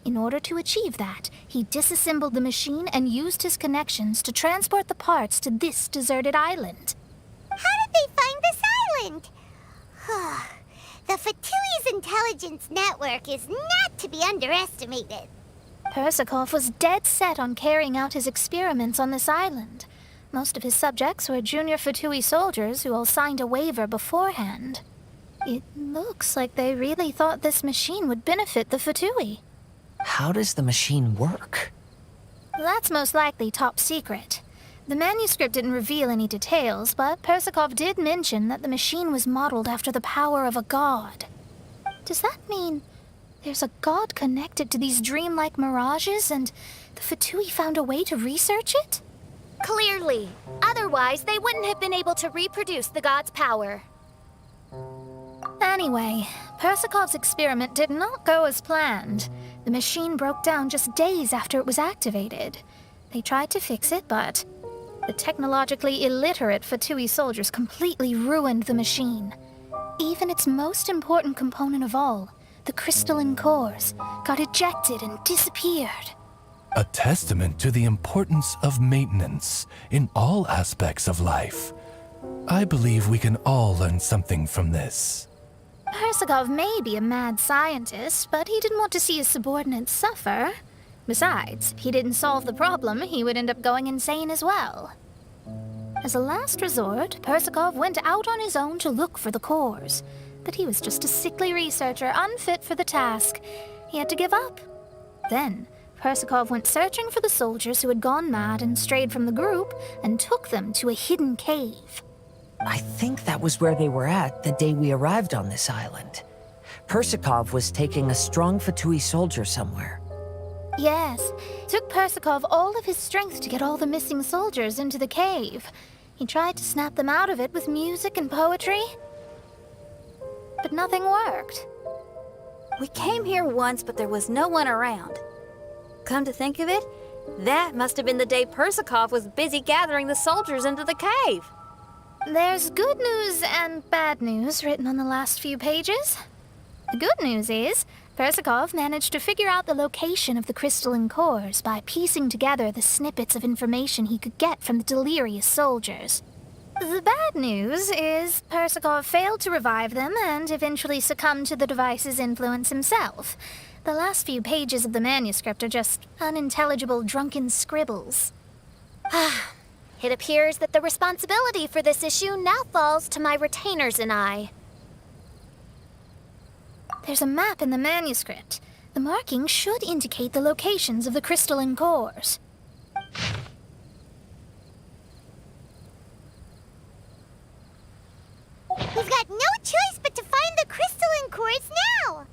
In order to achieve that, he disassembled the machine and used his connections to transport the parts to this deserted island. How did they find this island? The Fatui's intelligence network is not to be underestimated. Persakov was dead set on carrying out his experiments on this island. Most of his subjects were junior Fatui soldiers who all signed a waiver beforehand. It looks like they really thought this machine would benefit the Fatui. How does the machine work? That's most likely top secret. The manuscript didn't reveal any details, but Persakov did mention that the machine was modeled after the power of a god. Does that mean there's a god connected to these dreamlike mirages, and the Fatui found a way to research it? Clearly. Otherwise, they wouldn't have been able to reproduce the god's power. Anyway, Persakov's experiment did not go as planned. The machine broke down just days after it was activated. They tried to fix it, but the technologically illiterate Fatui soldiers completely ruined the machine. Even its most important component of all, the crystalline cores, got ejected and disappeared. A testament to the importance of maintenance in all aspects of life. I believe we can all learn something from this. Persakov may be a mad scientist, but he didn't want to see his subordinates suffer. Besides, if he didn't solve the problem, he would end up going insane as well. As a last resort, Persakov went out on his own to look for the cores. But he was just a sickly researcher, unfit for the task. He had to give up. Then, Persakov went searching for the soldiers who had gone mad and strayed from the group, and took them to a hidden cave. I think that was where they were at the day we arrived on this island. Persakov was taking a strong Fatui soldier somewhere. Yes, it took Persakov all of his strength to get all the missing soldiers into the cave. He tried to snap them out of it with music and poetry, but nothing worked. We came here once, but there was no one around. Come to think of it, that must have been the day Persakov was busy gathering the soldiers into the cave. There's good news and bad news written on the last few pages. The good news is, Persakov managed to figure out the location of the crystalline cores by piecing together the snippets of information he could get from the delirious soldiers. The bad news is Persakov failed to revive them and eventually succumbed to the device's influence himself. The last few pages of the manuscript are just unintelligible drunken scribbles. It appears that the responsibility for this issue now falls to my retainers and I. There's a map in the manuscript. The markings should indicate the locations of the crystalline cores. We've got no choice but to find the crystalline cores now!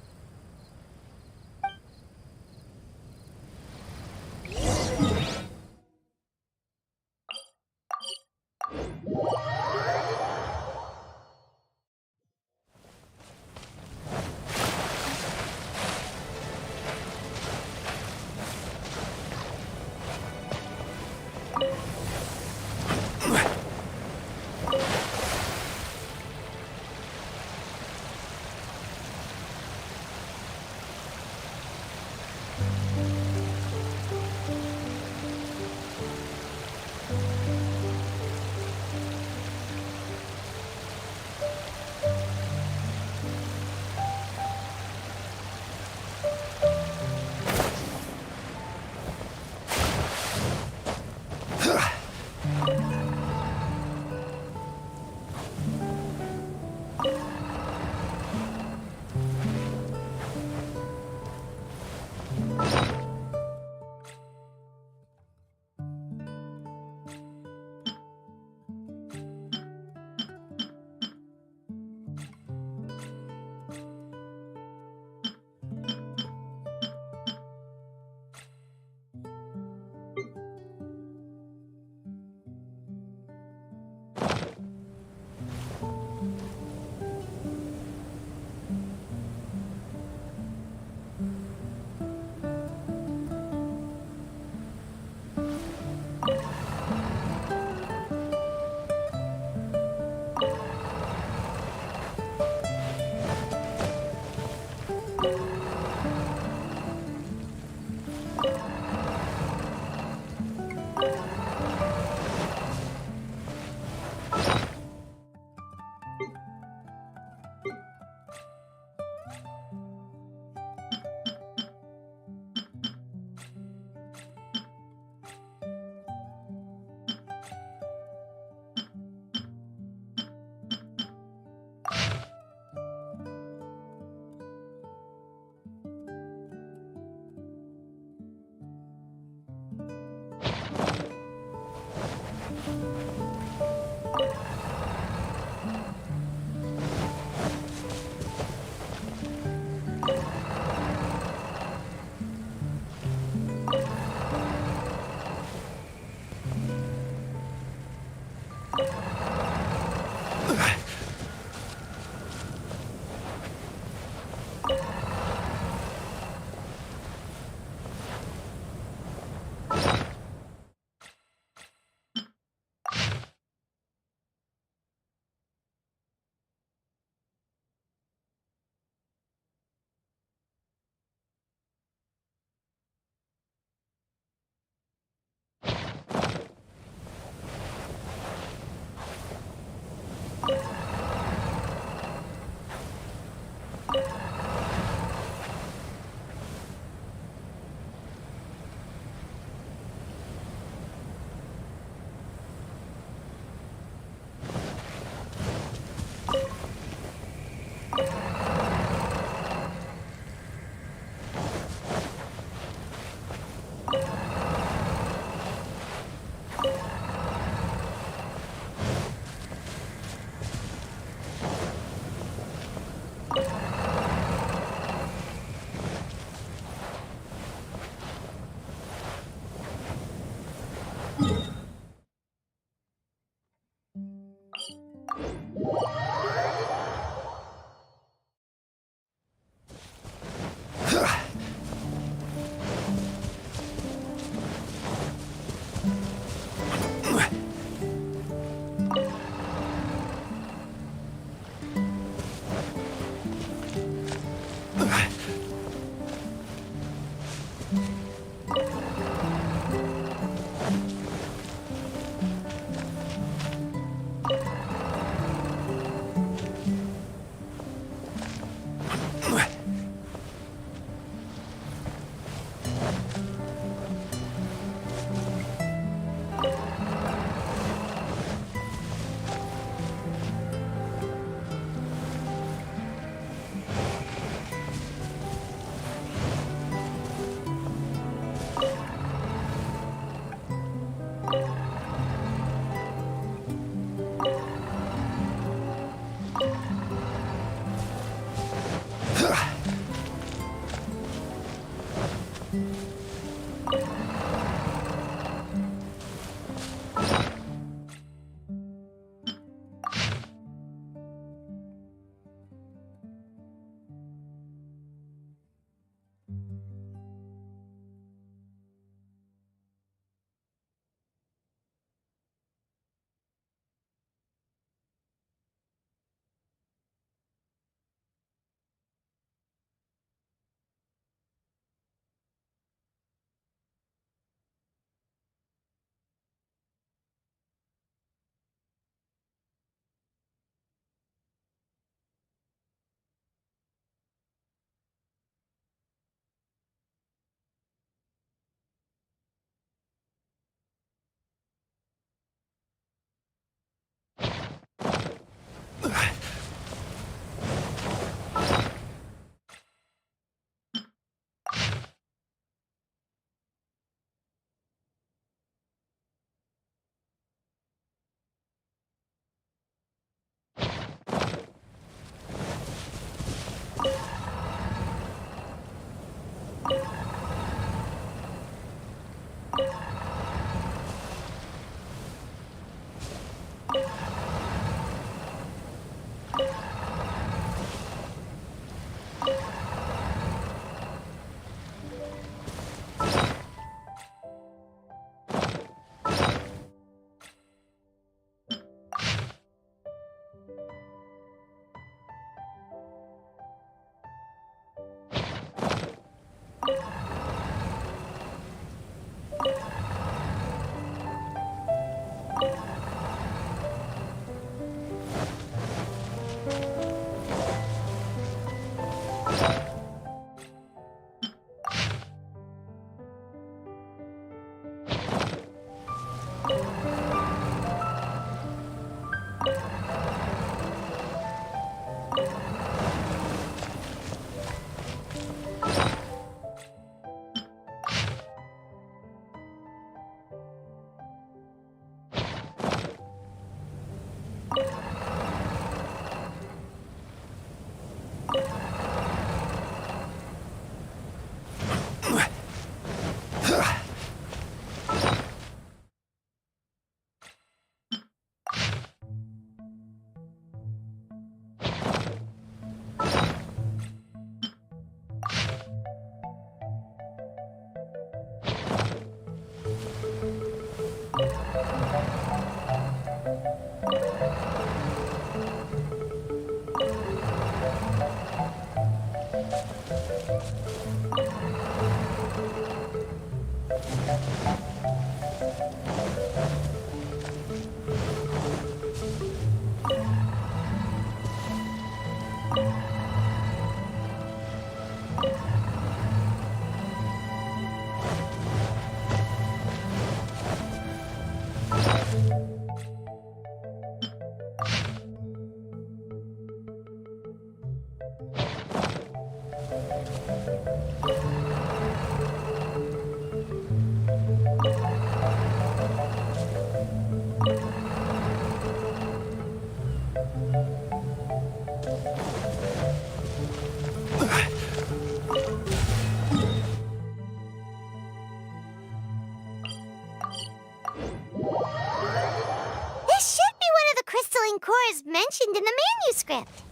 This should be one of the crystalline cores mentioned in the manuscript.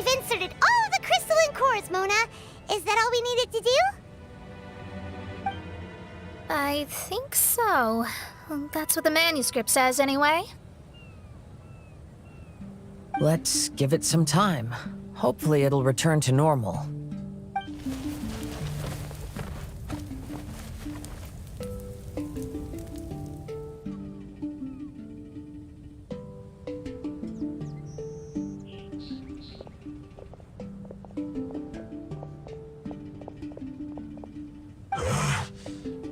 We've inserted all of the crystalline cores, Mona. Is that all we needed to do? I think so. That's what the manuscript says, anyway. Let's give it some time. Hopefully it'll return to normal.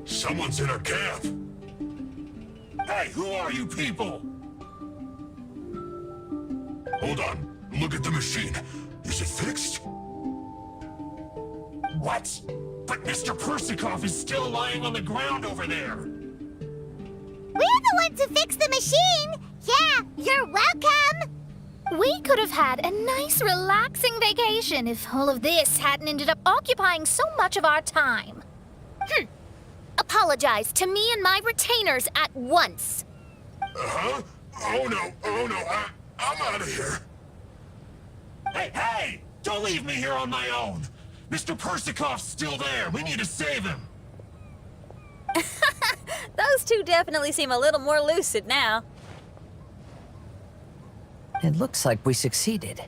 Someone's in our camp. Hey, who are you people? Hold on. Look at the machine. Is it fixed? What? But Mr. Persikov is still lying on the ground over there. We're the ones who fixed the machine! Yeah, you're welcome! We could have had a nice, relaxing vacation if all of this hadn't ended up occupying so much of our time. Apologize to me and my retainers at once. Uh-huh? Oh no, I'm out of here. Hey! Don't leave me here on my own! Mr. Persikov's still there! We need to save him! Those two definitely seem a little more lucid now. It looks like we succeeded.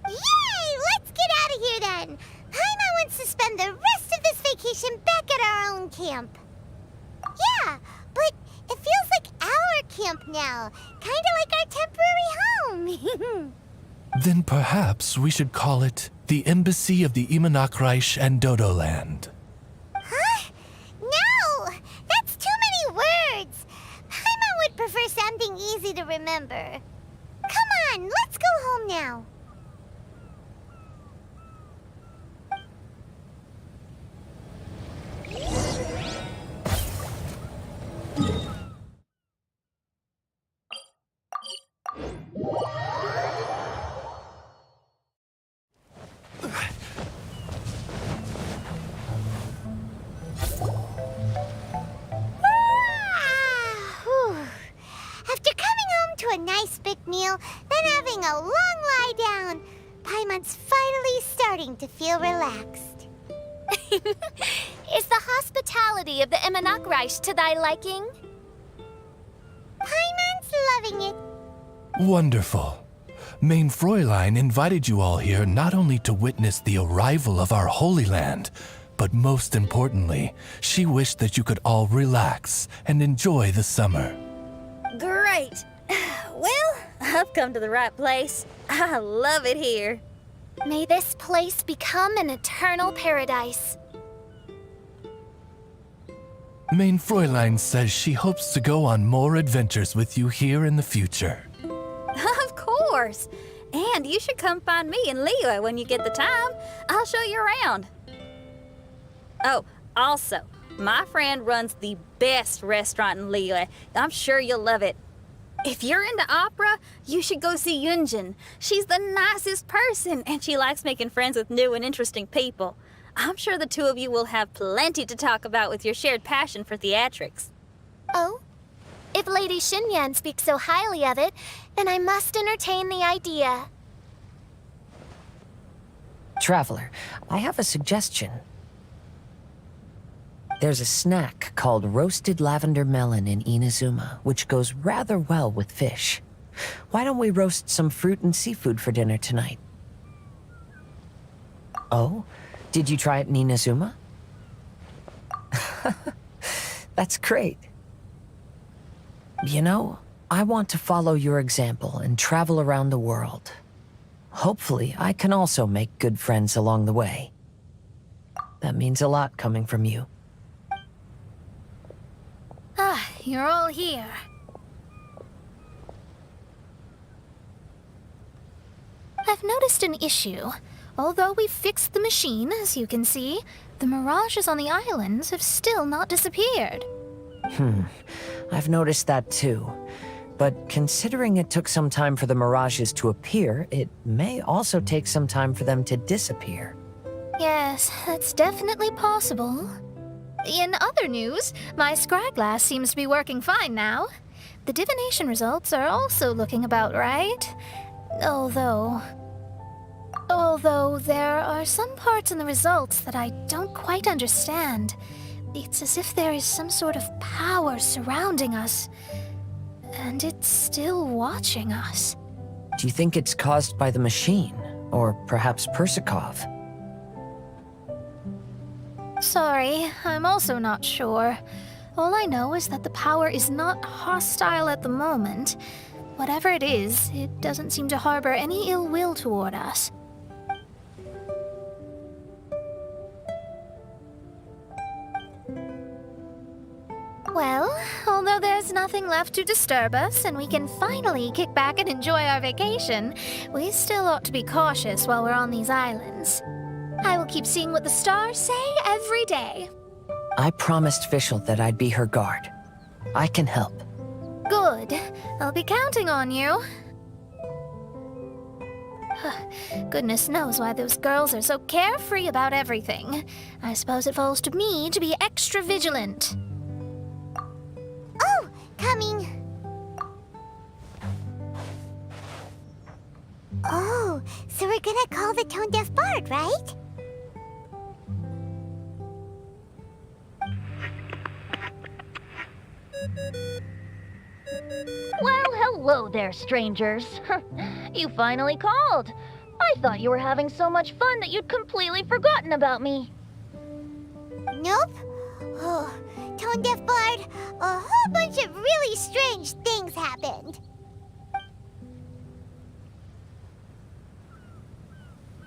Yay! Let's get out of here then! Paimon wants to spend the rest of this vacation back at our own camp. Yeah, but it feels like our camp now. Kinda like our temporary home. Then perhaps we should call it the Embassy of the Imanakreich and Dodoland. Huh? No! That's too many words! Paimon would prefer something easy to remember. Come on, let's go home now. After coming home to a nice big meal, then having a long lie down, Paimon's finally starting to feel relaxed. Is the hospitality of the Imanakreich to thy liking? Paimon's loving it. Wonderful. Main Fräulein invited you all here not only to witness the arrival of our Holy Land, but most importantly, she wished that you could all relax and enjoy the summer. Great. Well, I've come to the right place. I love it here. May this place become an eternal paradise. Main Fräulein says she hopes to go on more adventures with you here in the future. Of course. And you should come find me and Leo when you get the time. I'll show you around. Oh, also, my friend runs the best restaurant in Leo. I'm sure you'll love it. If you're into opera, you should go see Yunjin. She's the nicest person, and she likes making friends with new and interesting people. I'm sure the two of you will have plenty to talk about with your shared passion for theatrics. Oh? If Lady Xinyan speaks so highly of it, then I must entertain the idea. Traveler, I have a suggestion. There's a snack called roasted lavender melon in Inazuma, which goes rather well with fish. Why don't we roast some fruit and seafood for dinner tonight? Oh? Did you try it in Inazuma? That's great. You know, I want to follow your example and travel around the world. Hopefully, I can also make good friends along the way. That means a lot coming from you. Ah, you're all here. I've noticed an issue. Although we've fixed the machine, as you can see, the mirages on the islands have still not disappeared. I've noticed that too. But considering it took some time for the mirages to appear, it may also take some time for them to disappear. Yes, that's definitely possible. In other news, my scryglass seems to be working fine now. The divination results are also looking about right. Although there are some parts in the results that I don't quite understand. It's as if there is some sort of power surrounding us, and it's still watching us. Do you think it's caused by the machine? Or perhaps Persikov? Sorry, I'm also not sure. All I know is that the power is not hostile at the moment. Whatever it is, it doesn't seem to harbor any ill will toward us. Well, although there's nothing left to disturb us and we can finally kick back and enjoy our vacation, we still ought to be cautious while we're on these islands. I will keep seeing what the stars say every day. I promised Fischl that I'd be her guard. I can help. Good. I'll be counting on you. Goodness knows why those girls are so carefree about everything. I suppose it falls to me to be extra vigilant. Oh, coming. Oh, so we're gonna call the tone-deaf bard, right? Well, hello there, strangers. You finally called. I thought you were having so much fun that you'd completely forgotten about me. Nope. Oh, tone-deaf bard, a whole bunch of really strange things happened.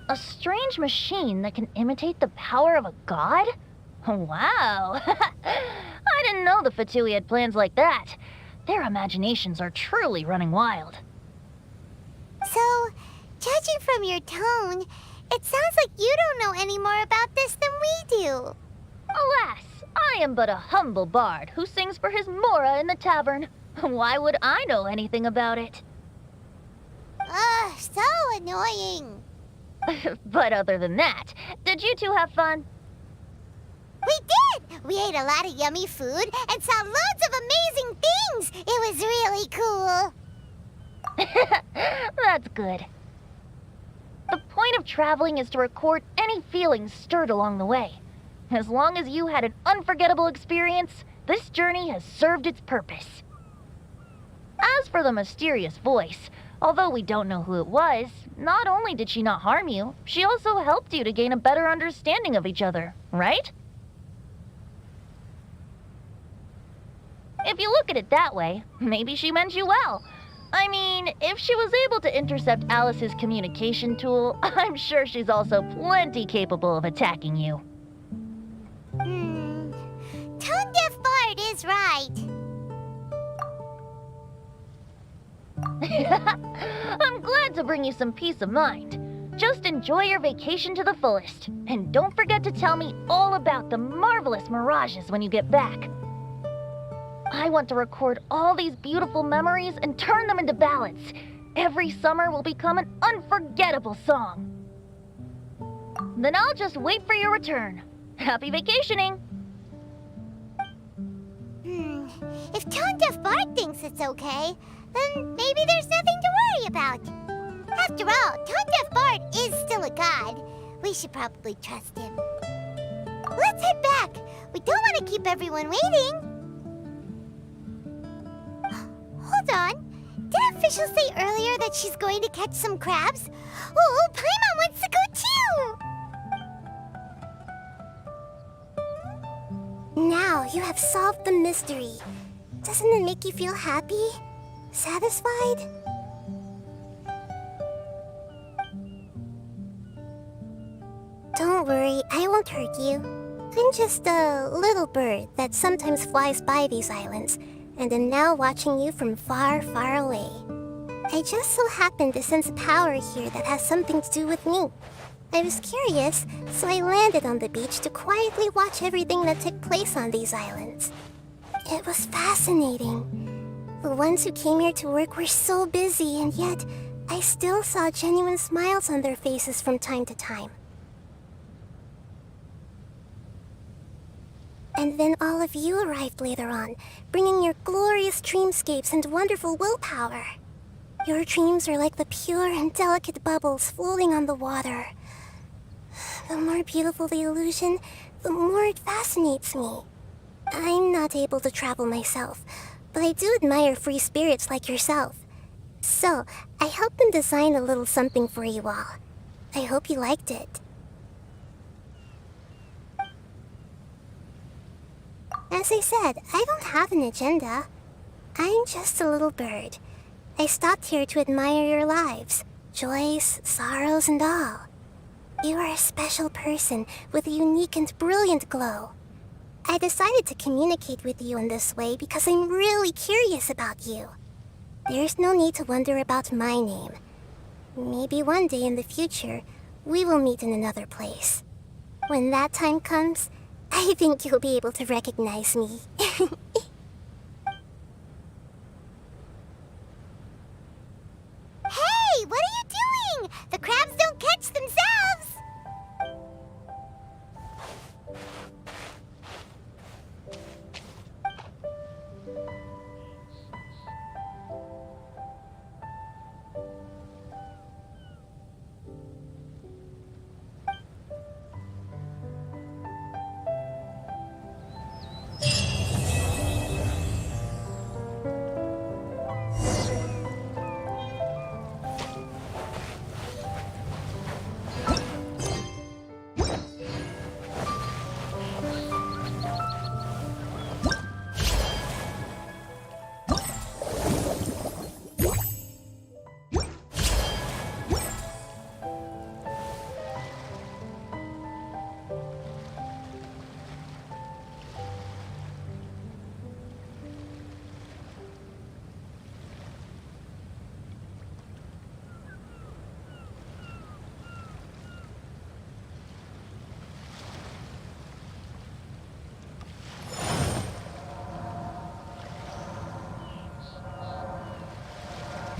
A strange machine that can imitate the power of a god? Wow. I didn't know the Fatui had plans like that. Their imaginations are truly running wild. So, judging from your tone, it sounds like you don't know any more about this than we do. Alas, I am but a humble bard who sings for his Mora in the tavern. Why would I know anything about it? Ugh, so annoying. But other than that, did you two have fun? We did! We ate a lot of yummy food and saw loads of amazing things! It was really cool! That's good. The point of traveling is to record any feelings stirred along the way. As long as you had an unforgettable experience, this journey has served its purpose. As for the mysterious voice, although we don't know who it was, not only did she not harm you, she also helped you to gain a better understanding of each other, right? If you look at it that way, maybe she meant you well. I mean, if she was able to intercept Alice's communication tool, I'm sure she's also plenty capable of attacking you. Tone-deaf bard is right. I'm glad to bring you some peace of mind. Just enjoy your vacation to the fullest. And don't forget to tell me all about the marvelous mirages when you get back. I want to record all these beautiful memories and turn them into ballads. Every summer will become an unforgettable song. Then I'll just wait for your return. Happy vacationing! If tone-deaf bard thinks it's okay, then maybe there's nothing to worry about. After all, tone-deaf bard is still a god. We should probably trust him. Let's head back. We don't want to keep everyone waiting. Hold on. Didn't Fischl say earlier that she's going to catch some crabs? Oh, Paimon wants to go too! Now you have solved the mystery. Doesn't it make you feel happy? Satisfied? Don't worry, I won't hurt you. I'm just a little bird that sometimes flies by these islands, and am now watching you from far, far away. I just so happened to sense a power here that has something to do with me. I was curious, so I landed on the beach to quietly watch everything that took place on these islands. It was fascinating. The ones who came here to work were so busy, and yet I still saw genuine smiles on their faces from time to time. And then all of you arrived later on, bringing your glorious dreamscapes and wonderful willpower. Your dreams are like the pure and delicate bubbles floating on the water. The more beautiful the illusion, the more it fascinates me. I'm not able to travel myself, but I do admire free spirits like yourself. So, I helped them design a little something for you all. I hope you liked it. As I said, I don't have an agenda. I'm just a little bird. I stopped here to admire your lives, joys, sorrows, and all. You are a special person with a unique and brilliant glow. I decided to communicate with you in this way because I'm really curious about you. There's no need to wonder about my name. Maybe one day in the future, we will meet in another place. When that time comes, I think you'll be able to recognize me. Hey, what are you doing? The crabs don't catch themselves!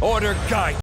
Order guide!